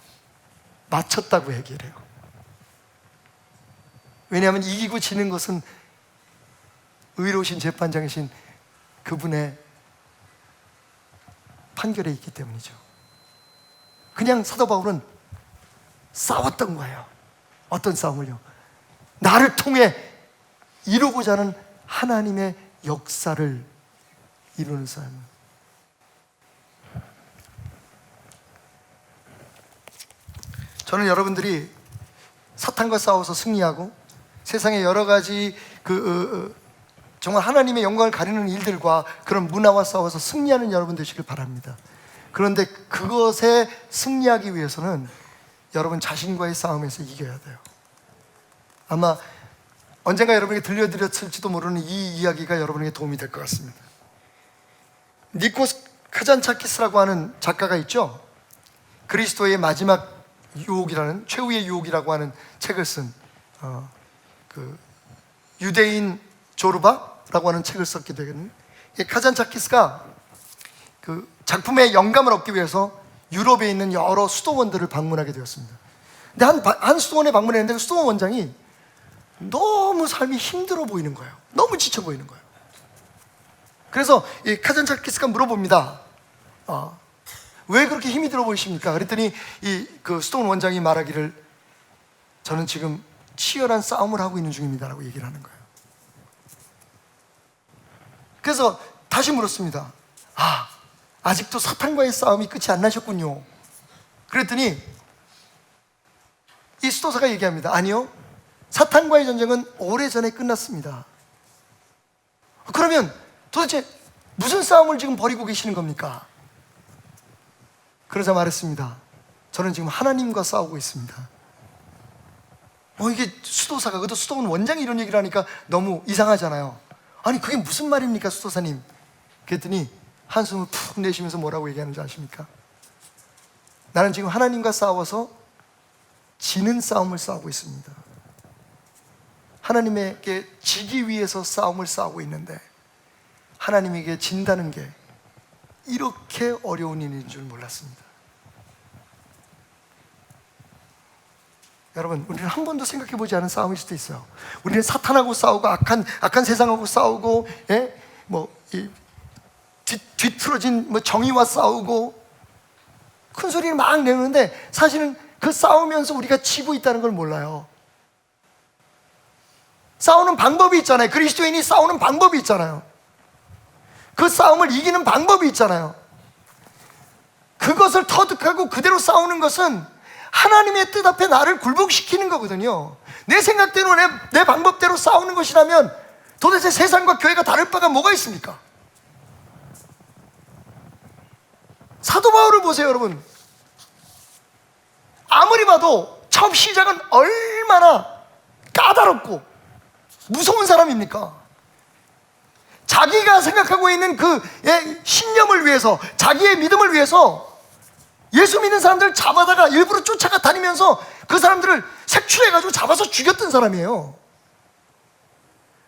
맞췄다고 얘기를 해요. 왜냐하면 이기고 지는 것은 의로우신 재판장이신 그분의 판결에 있기 때문이죠. 그냥 사도 바울은 싸웠던 거예요. 어떤 싸움을요? 나를 통해 이루고자 하는 하나님의 역사를 이루는 싸움. 저는 여러분들이 사탄과 싸워서 승리하고 세상의 여러 가지 정말 하나님의 영광을 가리는 일들과 그런 문화와 싸워서 승리하는 여러분 되시길 바랍니다. 그런데 그것에 승리하기 위해서는 여러분 자신과의 싸움에서 이겨야 돼요. 아마 언젠가 여러분에게 들려드렸을지도 모르는 이 이야기가 여러분에게 도움이 될 것 같습니다. 니코스 카잔차키스라고 하는 작가가 있죠. 그리스도의 마지막 유혹이라는, 최후의 유혹이라고 하는 책을 쓴 유대인 조르바라고 하는 책을 썼게 되거든요. 카잔차키스가 그 작품의 영감을 얻기 위해서 유럽에 있는 여러 수도원들을 방문하게 되었습니다. 근데 한 수도원에 방문했는데 그 수도원 원장이 너무 삶이 힘들어 보이는 거예요. 너무 지쳐 보이는 거예요. 그래서 이 카잔차키스가 물어봅니다. 왜 그렇게 힘이 들어 보이십니까? 그랬더니 그 수도원 원장이 말하기를 저는 지금 치열한 싸움을 하고 있는 중입니다라고 얘기를 하는 거예요. 그래서 다시 물었습니다. 아직도 사탄과의 싸움이 끝이 안 나셨군요. 그랬더니 이 수도사가 얘기합니다. 아니요, 사탄과의 전쟁은 오래전에 끝났습니다. 그러면 도대체 무슨 싸움을 지금 벌이고 계시는 겁니까? 그러자 말했습니다. 저는 지금 하나님과 싸우고 있습니다. 이게 수도사가, 그것도 수도원 원장이 이런 얘기를 하니까 너무 이상하잖아요. 아니 그게 무슨 말입니까 수도사님? 그랬더니 한숨을 푹 내쉬면서 뭐라고 얘기하는지 아십니까? 나는 지금 하나님과 싸워서 지는 싸움을 싸우고 있습니다. 하나님에게 지기 위해서 싸움을 싸우고 있는데 하나님에게 진다는 게 이렇게 어려운 일인 줄 몰랐습니다. 여러분, 우리는 한 번도 생각해 보지 않은 싸움일 수도 있어요. 우리는 사탄하고 싸우고 악한 세상하고 싸우고, 뒤틀어진 정의와 싸우고 큰 소리를 막 내는데 사실은 그 싸우면서 우리가 지고 있다는 걸 몰라요. 싸우는 방법이 있잖아요. 그리스도인이 싸우는 방법이 있잖아요. 그 싸움을 이기는 방법이 있잖아요. 그것을 터득하고 그대로 싸우는 것은 하나님의 뜻 앞에 나를 굴복시키는 거거든요. 내 생각대로 내 방법대로 싸우는 것이라면 도대체 세상과 교회가 다를 바가 뭐가 있습니까? 사도 바울을 보세요, 여러분. 아무리 봐도 처음 시작은 얼마나 까다롭고 무서운 사람입니까? 자기가 생각하고 있는 그 신념을 위해서, 자기의 믿음을 위해서 예수 믿는 사람들을 잡아다가 일부러 쫓아가 다니면서 그 사람들을 색출해가지고 잡아서 죽였던 사람이에요.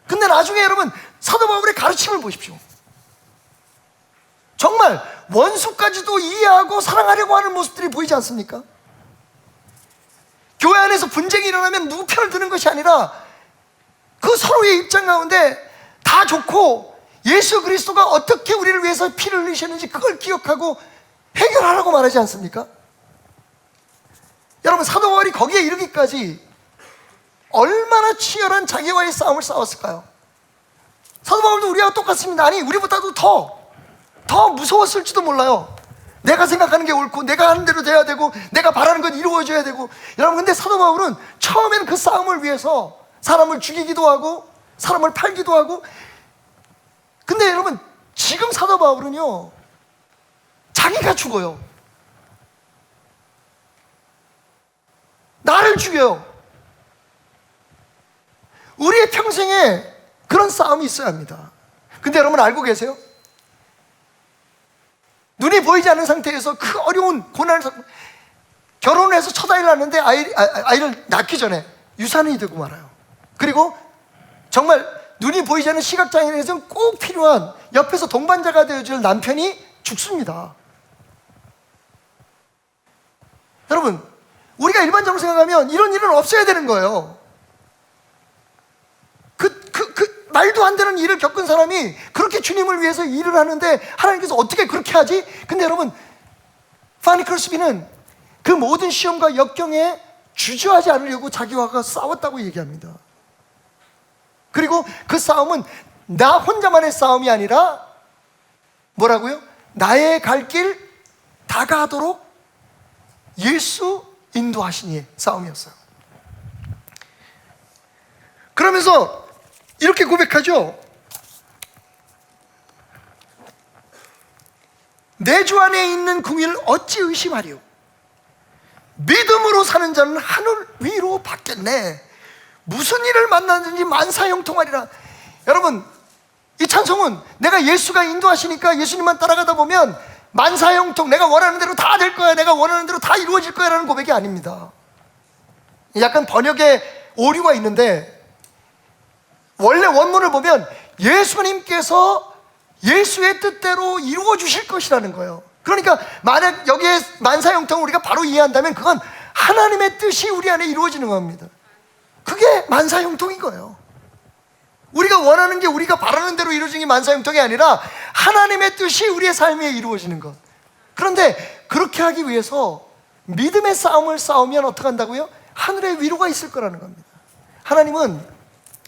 근데 나중에 여러분 사도 바울의 가르침을 보십시오. 정말 원수까지도 이해하고 사랑하려고 하는 모습들이 보이지 않습니까? 교회 안에서 분쟁이 일어나면 누구 편을 드는 것이 아니라 그 서로의 입장 가운데 다 좋고 예수 그리스도가 어떻게 우리를 위해서 피를 흘리셨는지 그걸 기억하고 해결하라고 말하지 않습니까? 여러분 사도 바울이 거기에 이르기까지 얼마나 치열한 자기와의 싸움을 싸웠을까요? 사도 바울도 우리와 똑같습니다. 아니 우리보다도 더 무서웠을지도 몰라요. 내가 생각하는 게 옳고 내가 하는 대로 돼야 되고 내가 바라는 건 이루어져야 되고. 여러분 근데 사도 바울은 처음에는 그 싸움을 위해서 사람을 죽이기도 하고 사람을 팔기도 하고. 근데 여러분 지금 사도 바울은요 자기가 죽어요. 나를 죽여요. 우리의 평생에 그런 싸움이 있어야 합니다. 근데 여러분 알고 계세요? 눈이 보이지 않는 상태에서 그 어려운 고난을 결혼해서 첫 아이를 낳는데 아이를 낳기 전에 유산이 되고 말아요. 그리고 정말 눈이 보이지 않는 시각장애인에서는 꼭 필요한 옆에서 동반자가 되어줄 남편이 죽습니다. 여러분, 우리가 일반적으로 생각하면 이런 일은 없어야 되는 거예요. 말도 안 되는 일을 겪은 사람이 그렇게 주님을 위해서 일을 하는데 하나님께서 어떻게 그렇게 하지? 근데 여러분, 파니 크로스비는 그 모든 시험과 역경에 주저하지 않으려고 자기와 싸웠다고 얘기합니다. 그리고 그 싸움은 나 혼자만의 싸움이 아니라 뭐라고요? 나의 갈 길 다가도록 예수 인도하시니의 싸움이었어요. 그러면서 이렇게 고백하죠. 내 주 안에 있는 궁일을 어찌 의심하리요? 믿음으로 사는 자는 하늘 위로 받겠네. 무슨 일을 만나든지 만사형통하리라. 여러분, 이 찬송은 내가 예수가 인도하시니까 예수님만 따라가다 보면 만사형통, 내가 원하는 대로 다 될 거야, 내가 원하는 대로 다 이루어질 거야 라는 고백이 아닙니다. 약간 번역에 오류가 있는데, 원래 원문을 보면 예수님께서 예수의 뜻대로 이루어 주실 것이라는 거예요. 그러니까 만약 여기에 만사형통을 우리가 바로 이해한다면 그건 하나님의 뜻이 우리 안에 이루어지는 겁니다. 그게 만사형통인 거예요. 우리가 원하는 게 우리가 바라는 대로 이루어지는 게 만사형통이 아니라 하나님의 뜻이 우리의 삶에 이루어지는 것. 그런데 그렇게 하기 위해서 믿음의 싸움을 싸우면 어떻게 한다고요? 하늘에 위로가 있을 거라는 겁니다. 하나님은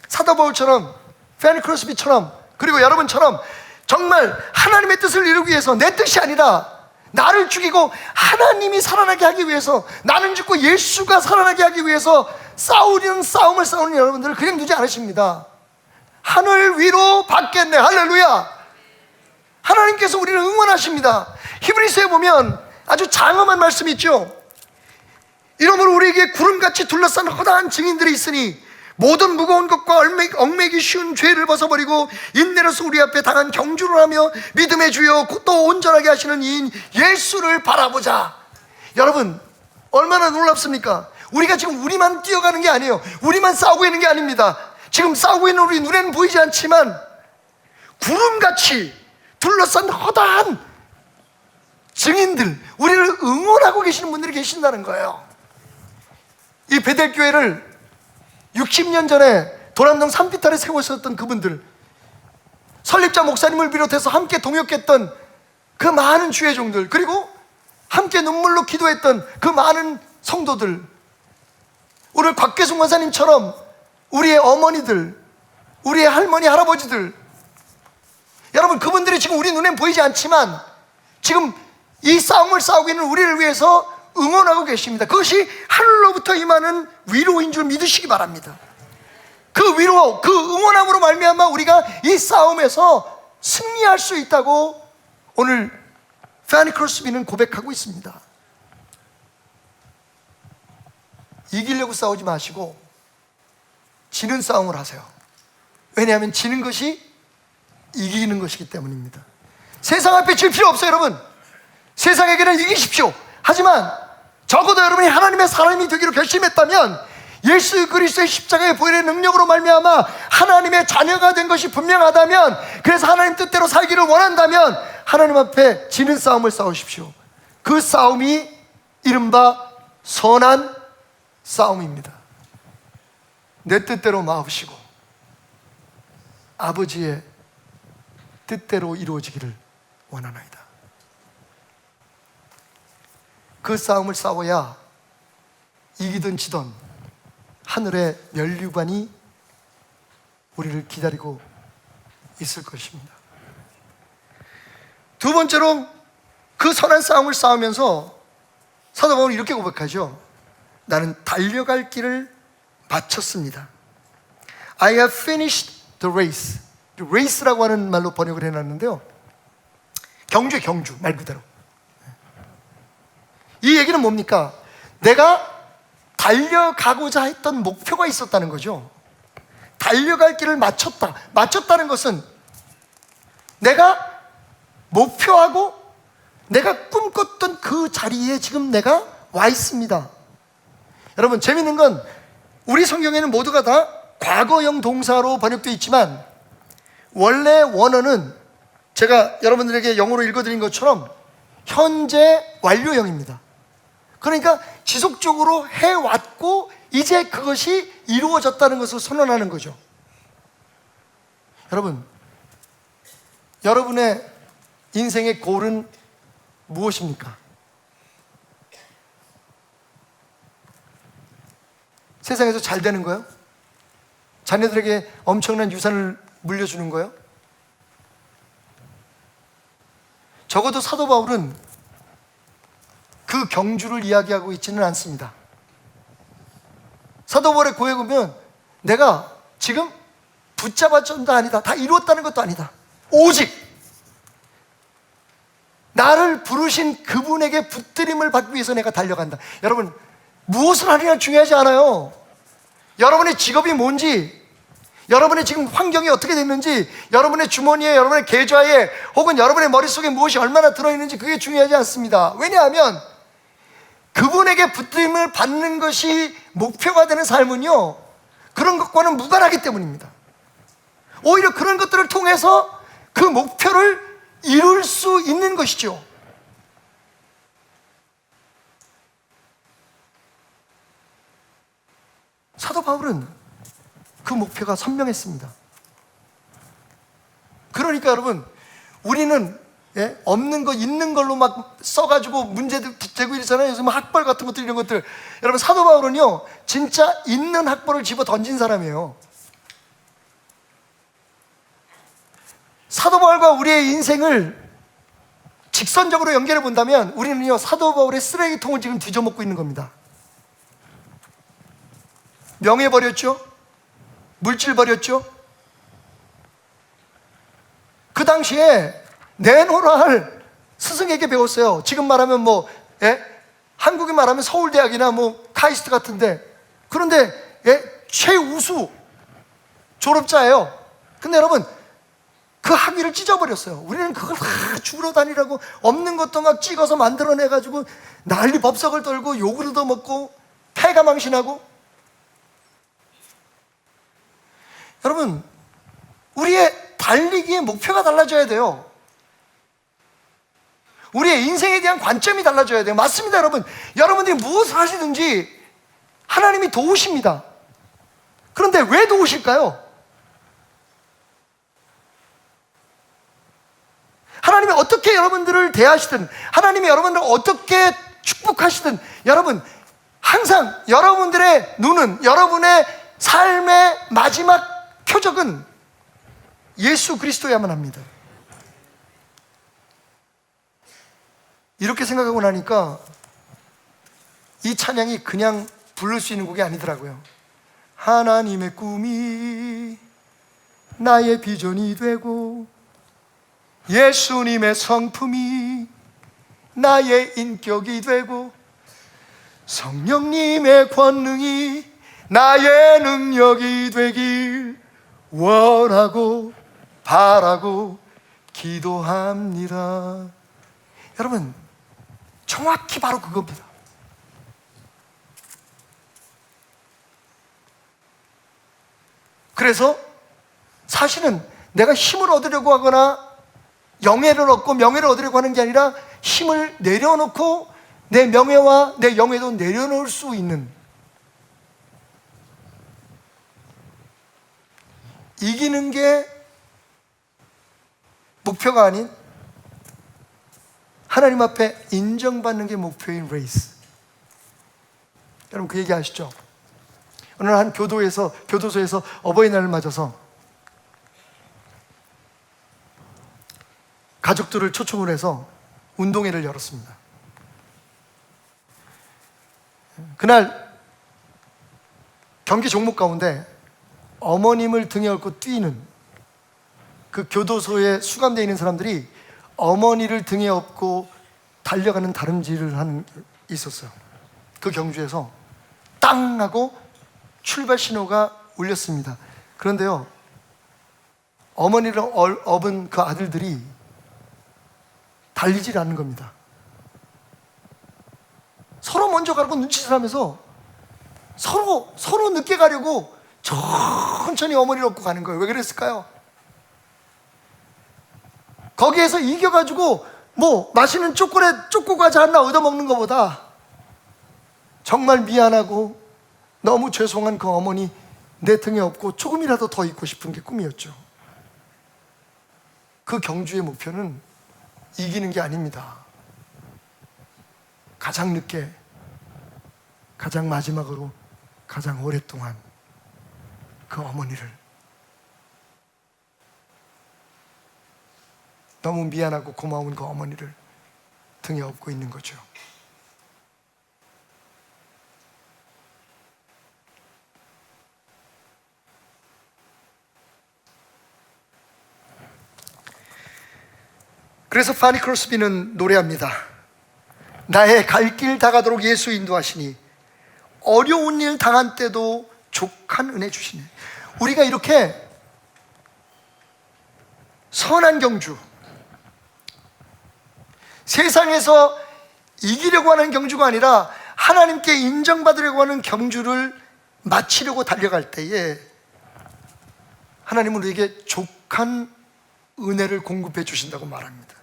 사도 바울처럼, 페니 크로스비처럼, 그리고 여러분처럼 정말 하나님의 뜻을 이루기 위해서 내 뜻이 아니라 나를 죽이고 하나님이 살아나게 하기 위해서, 나는 죽고 예수가 살아나게 하기 위해서 싸우는 싸움을 싸우는 여러분들을 그냥 두지 않으십니다. 하늘 위로 받겠네. 할렐루야. 하나님께서 우리를 응원하십니다. 히브리서에 보면 아주 장엄한 말씀이 있죠. 이러므로 우리에게 구름같이 둘러싼 허다한 증인들이 있으니 모든 무거운 것과 얽매기 쉬운 죄를 벗어버리고 인내로서 우리 앞에 당한 경주를 하며 믿음의 주여 또 온전하게 하시는 이인 예수를 바라보자. 여러분, 얼마나 놀랍습니까? 우리가 지금 우리만 뛰어가는 게 아니에요. 우리만 싸우고 있는 게 아닙니다. 지금 싸우고 있는 우리 눈에는 보이지 않지만 구름같이 둘러싼 허다한 증인들, 우리를 응원하고 계시는 분들이 계신다는 거예요. 이 베델교회를 60년 전에 도남동 산비탈에 세우셨던 그분들, 설립자 목사님을 비롯해서 함께 동역했던 그 많은 주의 종들, 그리고 함께 눈물로 기도했던 그 많은 성도들, 오늘 곽계순 권사님처럼 우리의 어머니들, 우리의 할머니, 할아버지들, 여러분, 그분들이 지금 우리 눈엔 보이지 않지만 지금 이 싸움을 싸우고 있는 우리를 위해서 응원하고 계십니다. 그것이 하늘로부터 임하는 위로인 줄 믿으시기 바랍니다. 그 위로, 그 응원함으로 말미암아 우리가 이 싸움에서 승리할 수 있다고 오늘 페니 크로스비는 고백하고 있습니다. 이기려고 싸우지 마시고 지는 싸움을 하세요. 왜냐하면 지는 것이 이기는 것이기 때문입니다. 세상 앞에 질 필요 없어요. 여러분, 세상에게는 이기십시오. 하지만 적어도 여러분이 하나님의 사람이 되기로 결심했다면 예수 그리스도의 십자가의 보혈의 능력으로 말미암아 하나님의 자녀가 된 것이 분명하다면, 그래서 하나님 뜻대로 살기를 원한다면 하나님 앞에 지는 싸움을 싸우십시오. 그 싸움이 이른바 선한 싸움입니다. 내 뜻대로 마옵시고 아버지의 뜻대로 이루어지기를 원하나이다. 그 싸움을 싸워야 이기든 지든 하늘의 면류관이 우리를 기다리고 있을 것입니다. 두 번째로 그 선한 싸움을 싸우면서 사도 바울은 이렇게 고백하죠. 나는 달려갈 길을 마쳤습니다. I have finished the race. race라고 하는 말로 번역을 해놨는데요, 경주 말 그대로. 이 얘기는 뭡니까? 내가 달려가고자 했던 목표가 있었다는 거죠. 달려갈 길을 마쳤다. 마쳤다는 것은 내가 목표하고 내가 꿈꿨던 그 자리에 지금 내가 와 있습니다. 여러분, 재밌는 건 우리 성경에는 모두가 다 과거형 동사로 번역되어 있지만 원래 원어는 제가 여러분들에게 영어로 읽어드린 것처럼 현재 완료형입니다. 그러니까 지속적으로 해왔고 이제 그것이 이루어졌다는 것을 선언하는 거죠. 여러분, 여러분의 인생의 골은 무엇입니까? 세상에서 잘 되는 거요? 자녀들에게 엄청난 유산을 물려주는 거요? 적어도 사도 바울은 그 경주를 이야기하고 있지는 않습니다. 사도 바울의 고백에 보면 내가 지금 붙잡았다 아니다, 다 이루었다는 것도 아니다, 오직 나를 부르신 그분에게 붙들림을 받기 위해서 내가 달려간다. 여러분, 무엇을 하느냐 중요하지 않아요. 여러분의 직업이 뭔지, 여러분의 지금 환경이 어떻게 됐는지, 여러분의 주머니에, 여러분의 계좌에, 혹은 여러분의 머릿속에 무엇이 얼마나 들어있는지 그게 중요하지 않습니다. 왜냐하면 그분에게 붙들림을 받는 것이 목표가 되는 삶은요, 그런 것과는 무관하기 때문입니다. 오히려 그런 것들을 통해서 그 목표를 이룰 수 있는 것이죠. 사도 바울은 그 목표가 선명했습니다. 그러니까 여러분, 우리는 없는 거 있는 걸로 막 써가지고 문제도 되고 이러잖아요. 요즘 학벌 같은 것들, 이런 것들. 여러분, 사도 바울은요 진짜 있는 학벌을 집어 던진 사람이에요. 사도 바울과 우리의 인생을 직선적으로 연결해 본다면 우리는요 사도 바울의 쓰레기통을 지금 뒤져먹고 있는 겁니다. 명예 버렸죠? 물질 버렸죠? 그 당시에 내노라 할 스승에게 배웠어요. 지금 말하면 한국에 말하면 서울대학이나 카이스트 같은데, 그런데 최우수 졸업자예요. 근데 여러분, 그 학위를 찢어버렸어요. 우리는 그걸 다 주우러 다니라고 없는 것도 막 찍어서 만들어내가지고 난리 법석을 떨고 욕을 얻어먹고 패가 망신하고. 여러분, 우리의 달리기의 목표가 달라져야 돼요. 우리의 인생에 대한 관점이 달라져야 돼요. 맞습니다, 여러분. 여러분들이 무엇을 하시든지 하나님이 도우십니다. 그런데 왜 도우실까요? 하나님이 어떻게 여러분들을 대하시든, 하나님이 여러분들을 어떻게 축복하시든, 여러분 항상 여러분들의 눈은, 여러분의 삶의 마지막 표적은 예수 그리스도야만 합니다. 이렇게 생각하고 나니까 이 찬양이 그냥 부를 수 있는 곡이 아니더라고요. 하나님의 꿈이 나의 비전이 되고 예수님의 성품이 나의 인격이 되고 성령님의 권능이 나의 능력이 되길 원하고 바라고 기도합니다. 여러분, 정확히 바로 그겁니다. 그래서 사실은 내가 힘을 얻으려고 하거나 영예를 얻고 명예를 얻으려고 하는 게 아니라 힘을 내려놓고 내 명예와 내 영예도 내려놓을 수 있는, 이기는 게 목표가 아닌 하나님 앞에 인정받는 게 목표인 레이스. 여러분, 그 얘기 아시죠? 어느 한 교도소에서 어버이날을 맞아서 가족들을 초청을 해서 운동회를 열었습니다. 그날 경기 종목 가운데 어머님을 등에 업고 뛰는, 그 교도소에 수감되어 있는 사람들이 어머니를 등에 업고 달려가는 다름질을 하는 게 있었어요. 그 경주에서 땅 하고 출발 신호가 울렸습니다. 그런데요, 어머니를 업은 그 아들들이 달리질 않는 겁니다. 서로 누가 먼저 가라고 눈치를 하면서 서로 늦게 가려고 천천히 어머니를 업고 가는 거예요. 왜 그랬을까요? 거기에서 이겨가지고 뭐 맛있는 초콜릿 초코과자 하나 얻어먹는 것보다 정말 미안하고 너무 죄송한 그 어머니 내 등에 업고 조금이라도 더 있고 싶은 게 꿈이었죠. 그 경주의 목표는 이기는 게 아닙니다. 가장 늦게, 가장 마지막으로, 가장 오랫동안 그 어머니를 너무 미안하고 고마운 그 어머니를 등에 업고 있는 거죠. 그래서 파니 크로스비는 노래합니다. 나의 갈 길 다가도록 예수 인도하시니 어려운 일 당한 때도 족한 은혜 주시네. 우리가 이렇게 선한 경주, 세상에서 이기려고 하는 경주가 아니라 하나님께 인정받으려고 하는 경주를 마치려고 달려갈 때에 하나님은 우리에게 족한 은혜를 공급해 주신다고 말합니다.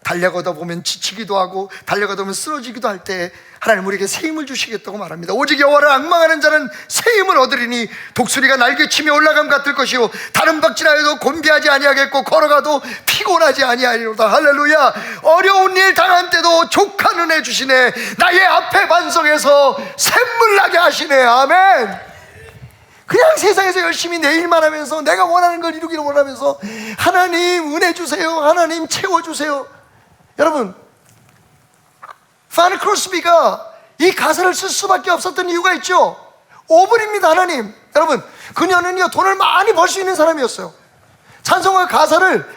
달려가다 보면 지치기도 하고 달려가다 보면 쓰러지기도 할 때 하나님 우리에게 새 힘을 주시겠다고 말합니다. 오직 여호와를 앙망하는 자는 새 힘을 얻으리니 독수리가 날개치며 올라감 같을 것이요 다른 박질하여도 곤비하지 아니하겠고 걸어가도 피곤하지 아니하리로다. 할렐루야. 어려운 일 당한 때도 족한 은혜 주시네. 나의 앞에 반석에서 샘물 나게 하시네. 아멘. 그냥 세상에서 열심히 내 일만 하면서 내가 원하는 걸 이루기를 원하면서 하나님 은혜 주세요, 하나님 채워주세요. 여러분, 파니 크로스비가 이 가사를 쓸 수밖에 없었던 이유가 있죠. 오블입니다. 하나님, 여러분, 그녀는요 돈을 많이 벌 수 있는 사람이었어요. 찬송가 가사를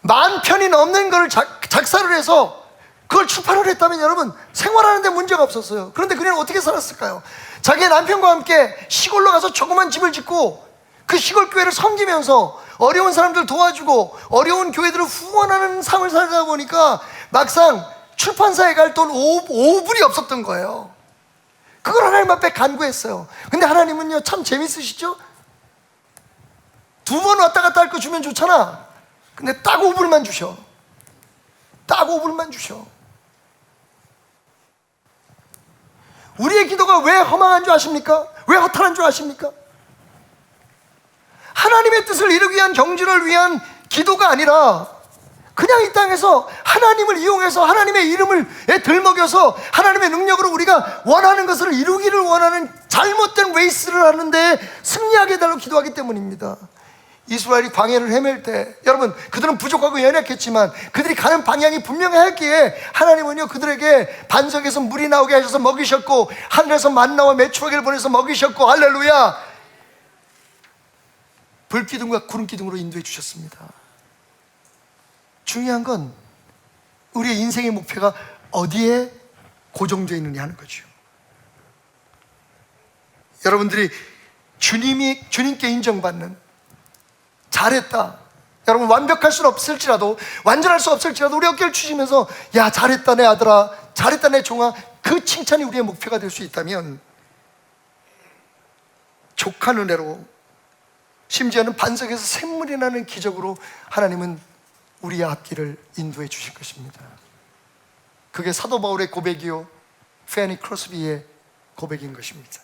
10,000편이 넘는 걸 작사를 해서 그걸 출판을 했다면 여러분 생활하는 데 문제가 없었어요. 그런데 그녀는 어떻게 살았을까요? 자기의 남편과 함께 시골로 가서 조그만 집을 짓고 그 시골 교회를 섬기면서 어려운 사람들 도와주고 어려운 교회들을 후원하는 삶을 살다 보니까 막상 출판사에 갈 돈 5불이 없었던 거예요. 그걸 하나님 앞에 간구했어요. 근데 하나님은요 참 재밌으시죠? 2번 왔다 갔다 할 거 주면 좋잖아. 근데 딱 5불만 주셔. 딱 5불만 주셔. 우리의 기도가 왜 허망한 줄 아십니까? 왜 허탈한 줄 아십니까? 하나님의 뜻을 이루기 위한 경주를 위한 기도가 아니라 그냥 이 땅에서 하나님을 이용해서 하나님의 이름을 들먹여서 하나님의 능력으로 우리가 원하는 것을 이루기를 원하는 잘못된 레이스를 하는데 승리하게 해달라고 기도하기 때문입니다. 이스라엘이 광야를 헤맬 때 여러분 그들은 부족하고 연약했지만 그들이 가는 방향이 분명했기에 하나님은요 그들에게 반석에서 물이 나오게 하셔서 먹이셨고 하늘에서 만나와 메추라기를 보내서 먹이셨고 할렐루야, 불기둥과 구름기둥으로 인도해 주셨습니다. 중요한 건 우리의 인생의 목표가 어디에 고정되어 있느냐 하는 거죠. 여러분들이 주님께 인정받는 잘했다, 여러분 완벽할 수는 없을지라도 완전할 수 없을지라도 우리 어깨를 추시면서 야 잘했다 내 아들아, 잘했다 내 종아, 그 칭찬이 우리의 목표가 될 수 있다면 족한 은혜로 심지어는 반석에서 샘물이 나는 기적으로 하나님은 우리의 앞길을 인도해 주실 것입니다. 그게 사도 바울의 고백이요 파니 크로스비의 고백인 것입니다.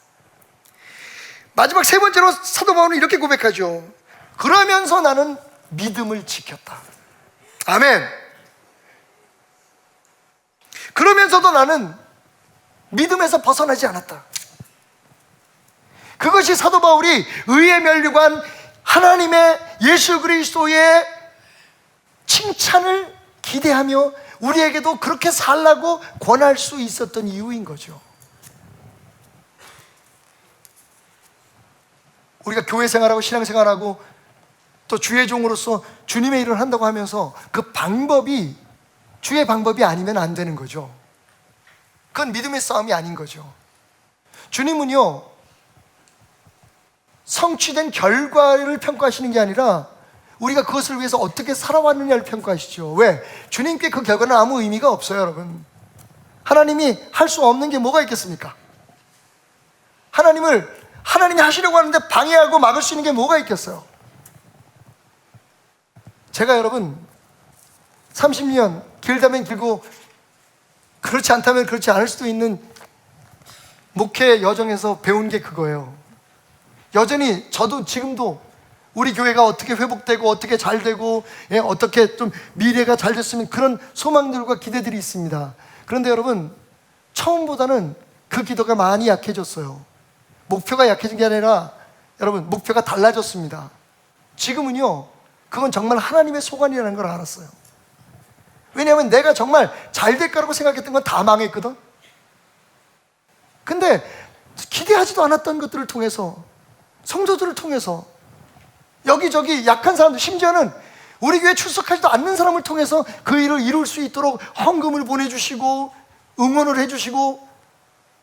마지막 세 번째로 사도 바울은 이렇게 고백하죠. 그러면서 나는 믿음을 지켰다. 아멘. 그러면서도 나는 믿음에서 벗어나지 않았다. 그것이 사도 바울이 의의 면류관 하나님의 예수 그리스도의 칭찬을 기대하며 우리에게도 그렇게 살라고 권할 수 있었던 이유인 거죠. 우리가 교회 생활하고 신앙 생활하고 또 주의 종으로서 주님의 일을 한다고 하면서 그 방법이 주의 방법이 아니면 안 되는 거죠. 그건 믿음의 싸움이 아닌 거죠. 주님은요 성취된 결과를 평가하시는 게 아니라 우리가 그것을 위해서 어떻게 살아왔느냐를 평가하시죠. 왜? 주님께 그 결과는 아무 의미가 없어요, 여러분. 하나님이 할 수 없는 게 뭐가 있겠습니까? 하나님이 하시려고 하는데 방해하고 막을 수 있는 게 뭐가 있겠어요? 제가 여러분 30년 길다면 길고 그렇지 않다면 그렇지 않을 수도 있는 목회 여정에서 배운 게 그거예요. 여전히 저도 지금도 우리 교회가 어떻게 회복되고 어떻게 잘 되고 어떻게 좀 미래가 잘 됐으면 그런 소망들과 기대들이 있습니다. 그런데 여러분 처음보다는 그 기도가 많이 약해졌어요. 목표가 약해진 게 아니라 여러분 목표가 달라졌습니다. 지금은요 그건 정말 하나님의 소관이라는 걸 알았어요. 왜냐하면 내가 정말 잘 될 거라고 생각했던 건 다 망했거든. 근데 기대하지도 않았던 것들을 통해서 성도들을 통해서 여기저기 약한 사람들, 심지어는 우리 교회 출석하지도 않는 사람을 통해서 그 일을 이룰 수 있도록 헌금을 보내주시고 응원을 해주시고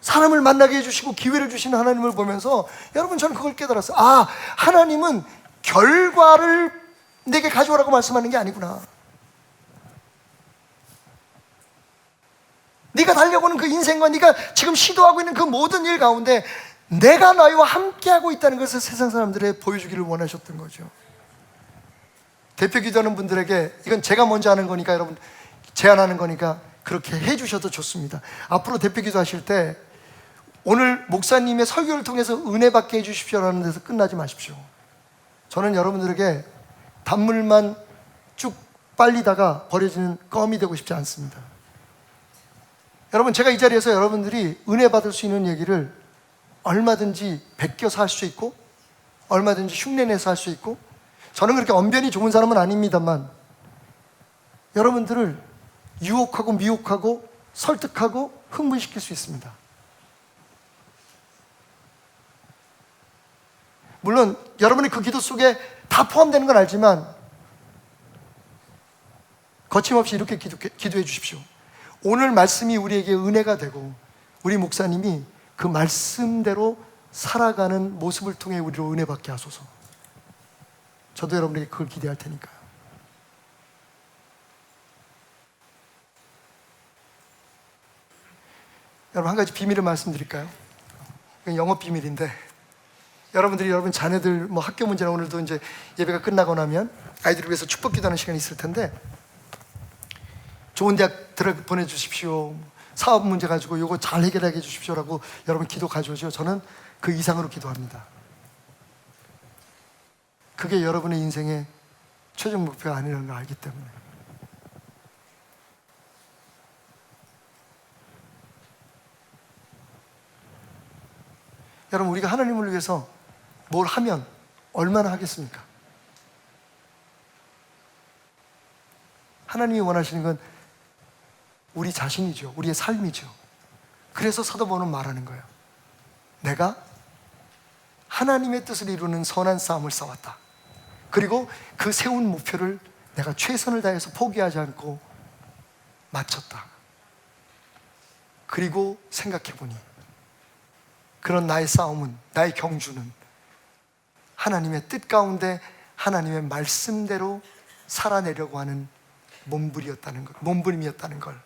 사람을 만나게 해주시고 기회를 주시는 하나님을 보면서 여러분 저는 그걸 깨달았어요. 아, 하나님은 결과를 내게 가져오라고 말씀하는 게 아니구나. 네가 달려오는 그 인생과 네가 지금 시도하고 있는 그 모든 일 가운데 내가 너희와 함께하고 있다는 것을 세상 사람들에 보여주기를 원하셨던 거죠. 대표 기도하는 분들에게 이건 제가 먼저 하는 거니까 여러분 제안하는 거니까 그렇게 해주셔도 좋습니다. 앞으로 대표 기도하실 때 오늘 목사님의 설교를 통해서 은혜 받게 해주십시오라는 데서 끝나지 마십시오. 저는 여러분들에게 단물만 쭉 빨리다가 버려지는 껌이 되고 싶지 않습니다. 여러분 제가 이 자리에서 여러분들이 은혜 받을 수 있는 얘기를 얼마든지 베껴서 할 수 있고 얼마든지 흉내내서 할 수 있고 저는 그렇게 언변이 좋은 사람은 아닙니다만 여러분들을 유혹하고 미혹하고 설득하고 흥분시킬 수 있습니다. 물론 여러분의 그 기도 속에 다 포함되는 건 알지만 거침없이 이렇게 기도해 주십시오. 오늘 말씀이 우리에게 은혜가 되고 우리 목사님이 그 말씀대로 살아가는 모습을 통해 우리로 은혜 받게 하소서. 저도 여러분에게 그걸 기대할 테니까요. 여러분 한 가지 비밀을 말씀드릴까요? 이건 영업 비밀인데 여러분들이 여러분 자녀들 뭐 학교 문제나 오늘도 이제 예배가 끝나고 나면 아이들을 위해서 축복 기도하는 시간이 있을 텐데 좋은 대학 들어 보내주십시오. 사업 문제 가지고 이거 잘 해결하게 해주십시오라고 여러분 기도 가져오죠. 저는 그 이상으로 기도합니다. 그게 여러분의 인생의 최종 목표가 아니라는 걸 알기 때문에. 여러분 우리가 하나님을 위해서 뭘 하면 얼마나 하겠습니까? 하나님이 원하시는 건 우리 자신이죠. 우리의 삶이죠. 그래서 사도 바울은 말하는 거예요. 내가 하나님의 뜻을 이루는 선한 싸움을 싸웠다. 그리고 그 세운 목표를 내가 최선을 다해서 포기하지 않고 마쳤다. 그리고 생각해보니 그런 나의 싸움은, 나의 경주는 하나님의 뜻 가운데 하나님의 말씀대로 살아내려고 하는 몸부림이었다는 걸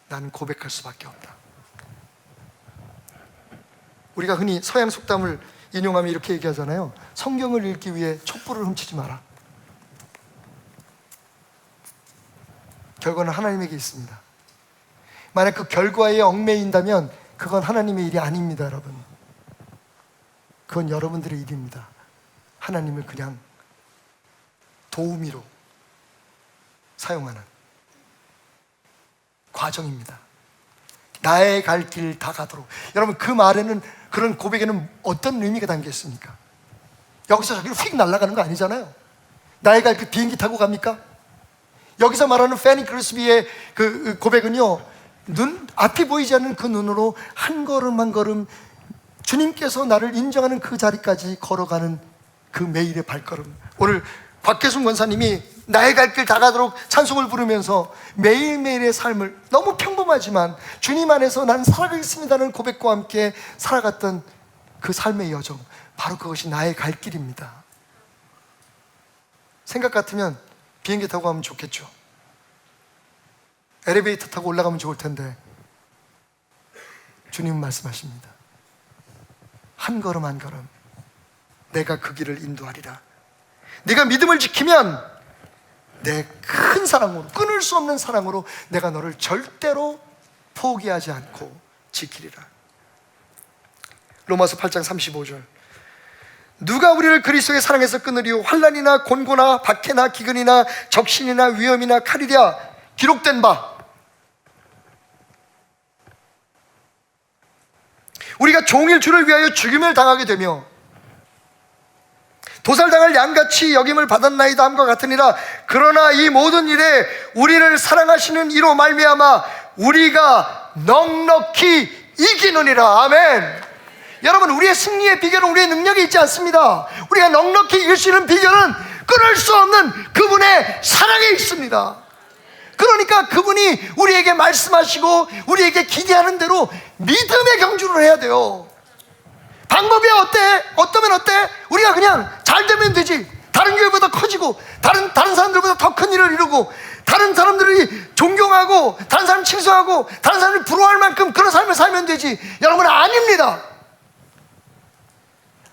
나는 고백할 수밖에 없다. 우리가 흔히 서양 속담을 인용하며 이렇게 얘기하잖아요. 성경을 읽기 위해 촛불을 훔치지 마라. 결과는 하나님에게 있습니다. 만약 그 결과에 얽매인다면 그건 하나님의 일이 아닙니다, 여러분. 그건 여러분들의 일입니다. 하나님을 그냥 도우미로 사용하는 과정입니다. 나의 갈 길 다 가도록. 여러분 그 말에는, 그런 고백에는 어떤 의미가 담겨 있습니까? 여기서 저기로 휙 날아가는 거 아니잖아요. 나의 갈 길 비행기 타고 갑니까? 여기서 말하는 패니 크리스비의 그 고백은요, 앞이 보이지 않는 그 눈으로 한 걸음 한 걸음 주님께서 나를 인정하는 그 자리까지 걸어가는 그 매일의 발걸음. 오늘 박계순 권사님이 나의 갈 길 다 가도록 찬송을 부르면서 매일매일의 삶을 너무 평범하지만 주님 안에서 나는 살아가겠습니다는 고백과 함께 살아갔던 그 삶의 여정, 바로 그것이 나의 갈 길입니다. 생각 같으면 비행기 타고 가면 좋겠죠. 엘리베이터 타고 올라가면 좋을 텐데 주님은 말씀하십니다. 한 걸음 한 걸음 내가 그 길을 인도하리라. 네가 믿음을 지키면 내 큰 사랑으로, 끊을 수 없는 사랑으로 내가 너를 절대로 포기하지 않고 지키리라. 로마서 8장 35절. 누가 우리를 그리스도의 사랑에서 끊으리요? 환난이나 곤고나 박해나 기근이나 적신이나 위험이나 칼이랴. 기록된 바 우리가 종일 주를 위하여 죽임을 당하게 되며 도살당할 양같이 여김을 받았나이다 함과 같으니라. 그러나 이 모든 일에 우리를 사랑하시는 이로 말미암아 우리가 넉넉히 이기느니라. 아멘. 여러분, 우리의 승리의 비결은 우리의 능력이 있지 않습니다. 우리가 넉넉히 이길 수 있는 비결은 끊을 수 없는 그분의 사랑에 있습니다. 그러니까 그분이 우리에게 말씀하시고 우리에게 기대하는 대로 믿음의 경주를 해야 돼요. 방법이 어떠면 어때? 우리가 그냥 잘 되면 되지. 다른 교회보다 커지고 다른 사람들보다 더 큰 일을 이루고 다른 사람들이 존경하고 다른 사람 칭송하고 다른 사람을 부러워할 만큼 그런 삶을 살면 되지. 여러분, 아닙니다.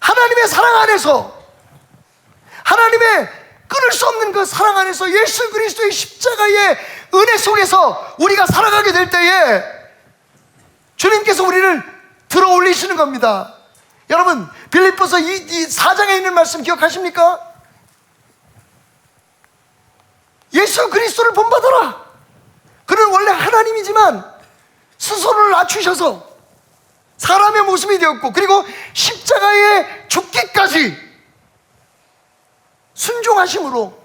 하나님의 사랑 안에서, 하나님의 끊을 수 없는 그 사랑 안에서, 예수 그리스도의 십자가의 은혜 속에서 우리가 살아가게 될 때에 주님께서 우리를 들어 올리시는 겁니다. 여러분, 빌립보서 이 4장에 있는 말씀 기억하십니까? 예수 그리스도를 본받아라. 그는 원래 하나님이지만 스스로를 낮추셔서 사람의 모습이 되었고, 그리고 십자가에 죽기까지 순종하심으로,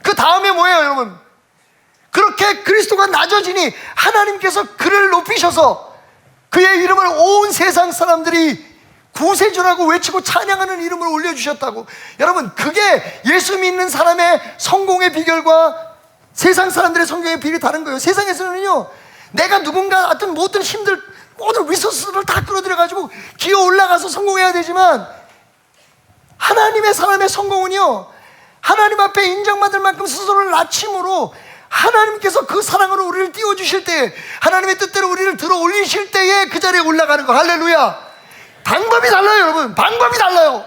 그 다음에 뭐예요 여러분? 그렇게 그리스도가 낮아지니 하나님께서 그를 높이셔서 그의 이름을 온 세상 사람들이 구세주라고 외치고 찬양하는 이름을 올려주셨다고. 여러분, 그게 예수 믿는 사람의 성공의 비결과 세상 사람들의 성공의 비결이 다른 거예요. 세상에서는요, 내가 누군가 어떤 모든 힘들, 모든 리소스를 다 끌어들여가지고 기어 올라가서 성공해야 되지만, 하나님의 사람의 성공은요, 하나님 앞에 인정받을 만큼 스스로를 낮춤으로 하나님께서 그 사랑으로 우리를 띄워주실 때, 하나님의 뜻대로 우리를 들어 올리실 때에 그 자리에 올라가는 거. 할렐루야. 방법이 달라요 여러분. 방법이 달라요.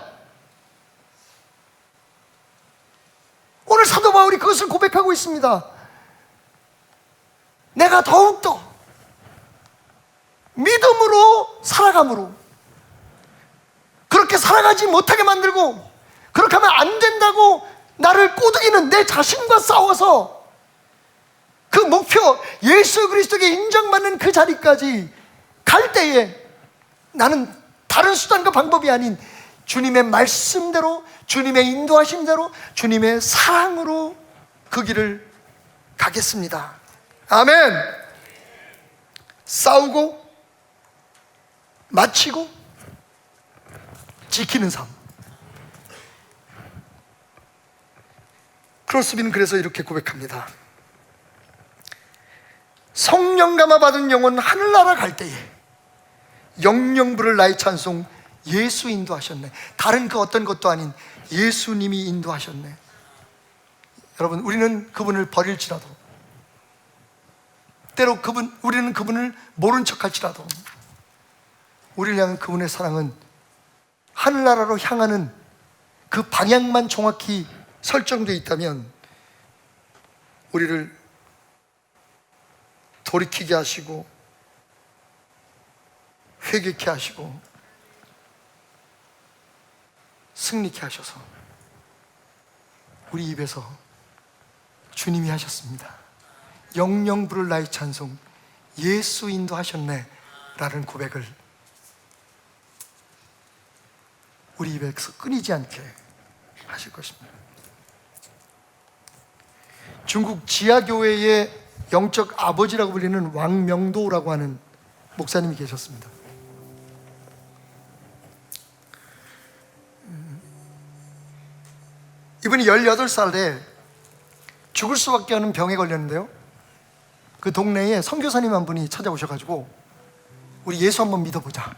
오늘 사도 바울이 그것을 고백하고 있습니다. 내가 더욱더 믿음으로 살아감으로, 그렇게 살아가지 못하게 만들고 그렇게 하면 안 된다고 나를 꼬드기는 내 자신과 싸워서 그 목표, 예수 그리스도에게 인정받는 그 자리까지 갈 때에 나는 다른 수단과 방법이 아닌 주님의 말씀대로, 주님의 인도하심대로, 주님의 사랑으로 그 길을 가겠습니다. 아멘. 싸우고 마치고 지키는 삶. 크로스비는 그래서 이렇게 고백합니다. 성령 감화 받은 영혼 하늘나라 갈 때에 영영 부를 나의 찬송 예수 인도하셨네. 다른 그 어떤 것도 아닌 예수님이 인도하셨네. 여러분, 우리는 그분을 버릴지라도, 때로 우리는 그분을 모른 척할지라도, 우리를 향한 그분의 사랑은 하늘나라로 향하는 그 방향만 정확히 설정되어 있다면 우리를 돌이키게 하시고 회개케 하시고 승리케 하셔서 우리 입에서 주님이 하셨습니다. 영영 부를 나의 찬송 예수 인도하셨네 라는 고백을 우리 입에서 끊이지 않게 하실 것입니다. 중국 지하교회의 영적 아버지라고 불리는 왕명도라고 하는 목사님이 계셨습니다. 이분이 18살에 죽을 수밖에 없는 병에 걸렸는데요, 그 동네에 선교사님 한 분이 찾아오셔가지고 우리 예수 한번 믿어보자,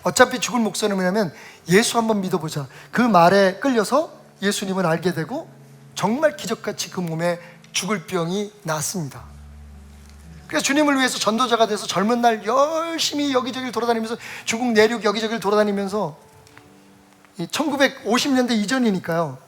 어차피 죽을 목숨이라면 예수 한번 믿어보자, 그 말에 끌려서 예수님을 알게 되고 정말 기적같이 그 몸에 죽을 병이 낫습니다. 그래서 주님을 위해서 전도자가 돼서 젊은 날 열심히 여기저기를 돌아다니면서 중국 내륙 여기저기를 돌아다니면서 1950년대 이전이니까요,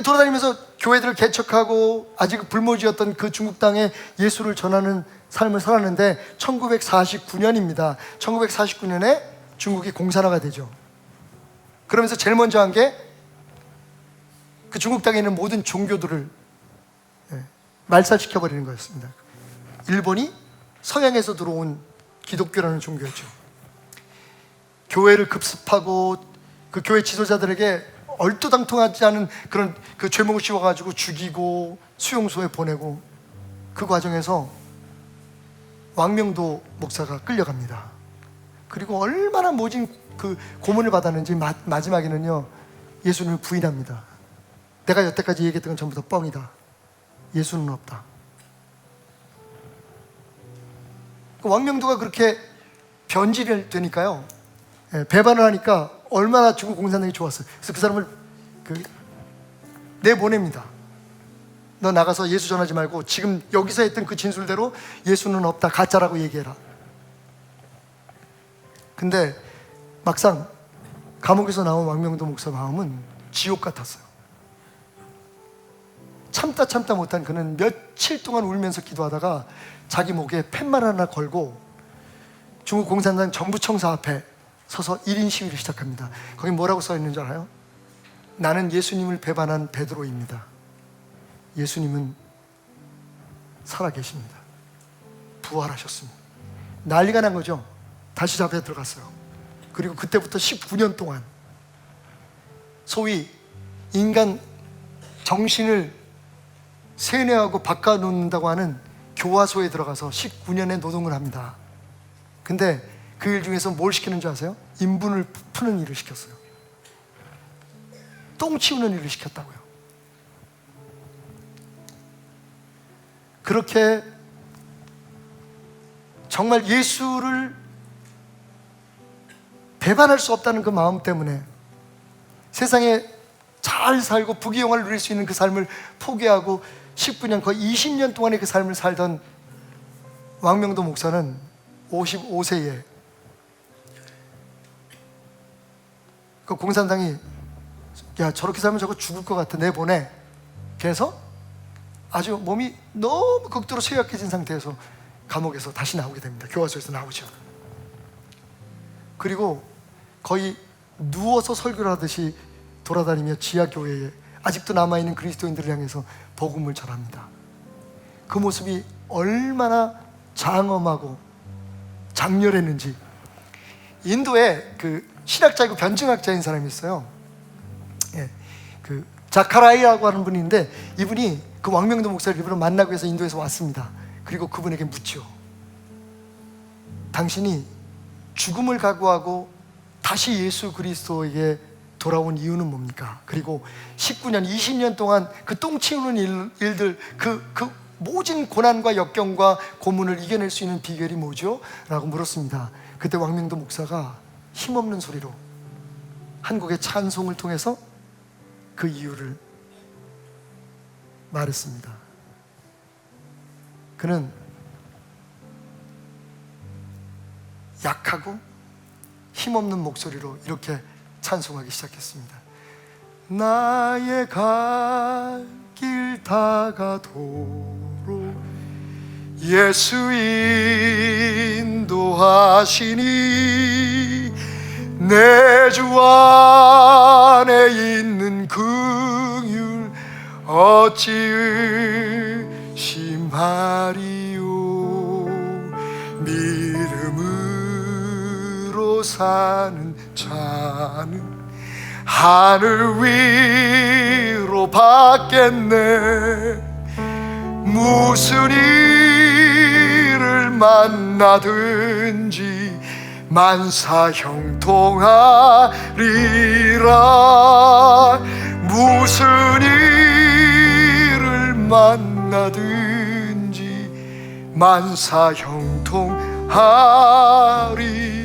돌아다니면서 교회들을 개척하고 아직 불모지였던 그 중국 땅에 예수를 전하는 삶을 살았는데 1949년입니다. 1949년에 중국이 공산화가 되죠. 그러면서 제일 먼저 한 게 그 중국 땅에 있는 모든 종교들을 말살시켜버리는 거였습니다. 일본이 서양에서 들어온 기독교라는 종교였죠. 교회를 급습하고 그 교회 지도자들에게 얼토당통하지 않은 그런 그 죄목을 씌워가지고 죽이고 수용소에 보내고, 그 과정에서 왕명도 목사가 끌려갑니다. 그리고 얼마나 모진 그 고문을 받았는지 마지막에는요, 예수님을 부인합니다. 내가 여태까지 얘기했던 건 전부 다 뻥이다. 예수는 없다. 왕명도가 그렇게 변질이 되니까요, 배반을 하니까 얼마나 중국 공산당이 좋았어요. 그래서 그 사람을 내보냅니다. 너 나가서 예수 전하지 말고 지금 여기서 했던 그 진술대로 예수는 없다, 가짜라고 얘기해라. 근데 막상 감옥에서 나온 왕명도 목사 마음은 지옥 같았어요. 참다 못한 그는 며칠 동안 울면서 기도하다가 자기 목에 팻말 하나 걸고 중국 공산당 정부청사 앞에 서서 1인 시위를 시작합니다. 거기 뭐라고 써 있는 줄 알아요? 나는 예수님을 배반한 베드로입니다. 예수님은 살아계십니다. 부활하셨습니다. 난리가 난 거죠. 다시 잡혀 들어갔어요. 그리고 그때부터 19년 동안 소위 인간 정신을 세뇌하고 바꿔놓는다고 하는 교화소에 들어가서 19년의 노동을 합니다. 근데 그 일 중에서 뭘 시키는 줄 아세요? 인분을 푸는 일을 시켰어요. 똥 치우는 일을 시켰다고요. 그렇게 정말 예수를 배반할 수 없다는 그 마음 때문에 세상에 잘 살고 부귀영화를 누릴 수 있는 그 삶을 포기하고 19년, 거의 20년 동안의 그 삶을 살던 왕명도 목사는 55세에 그 공산당이 야, 저렇게 살면 저거 죽을 것 같아, 내보내. 그래서 아주 몸이 너무 극도로 쇠약해진 상태에서 감옥에서 다시 나오게 됩니다. 교화소에서 나오죠. 그리고 거의 누워서 설교를 하듯이 돌아다니며 지하교회에 아직도 남아있는 그리스도인들을 향해서 복음을 전합니다. 그 모습이 얼마나 장엄하고 장렬했는지. 인도에 그 신학자이고 변증학자인 사람이 있어요. 그 자카라이라고 하는 분인데, 이분이 그 왕명도 목사를 일부러 만나기 위해서 인도에서 왔습니다. 그리고 그분에게 묻죠. 당신이 죽음을 각오하고 다시 예수 그리스도에게 돌아온 이유는 뭡니까? 그리고 19년, 20년 동안 그 똥 치우는 일들, 그 모진 고난과 역경과 고문을 이겨낼 수 있는 비결이 뭐죠? 라고 물었습니다. 그때 왕명도 목사가 힘없는 소리로 한국의 찬송을 통해서 그 이유를 말했습니다. 그는 약하고 힘없는 목소리로 이렇게 찬송하기 시작했습니다. 나의 갈 길 다가도록 예수 인도하시니 내 주 안에 있는 긍휼 어찌 의심하리요. 믿음으로 사는 자는 하늘 위로 받겠네. 무슨 일을 만나든지 만사 형통하리라. 무슨 일을 만나든지 만사 형통하리라.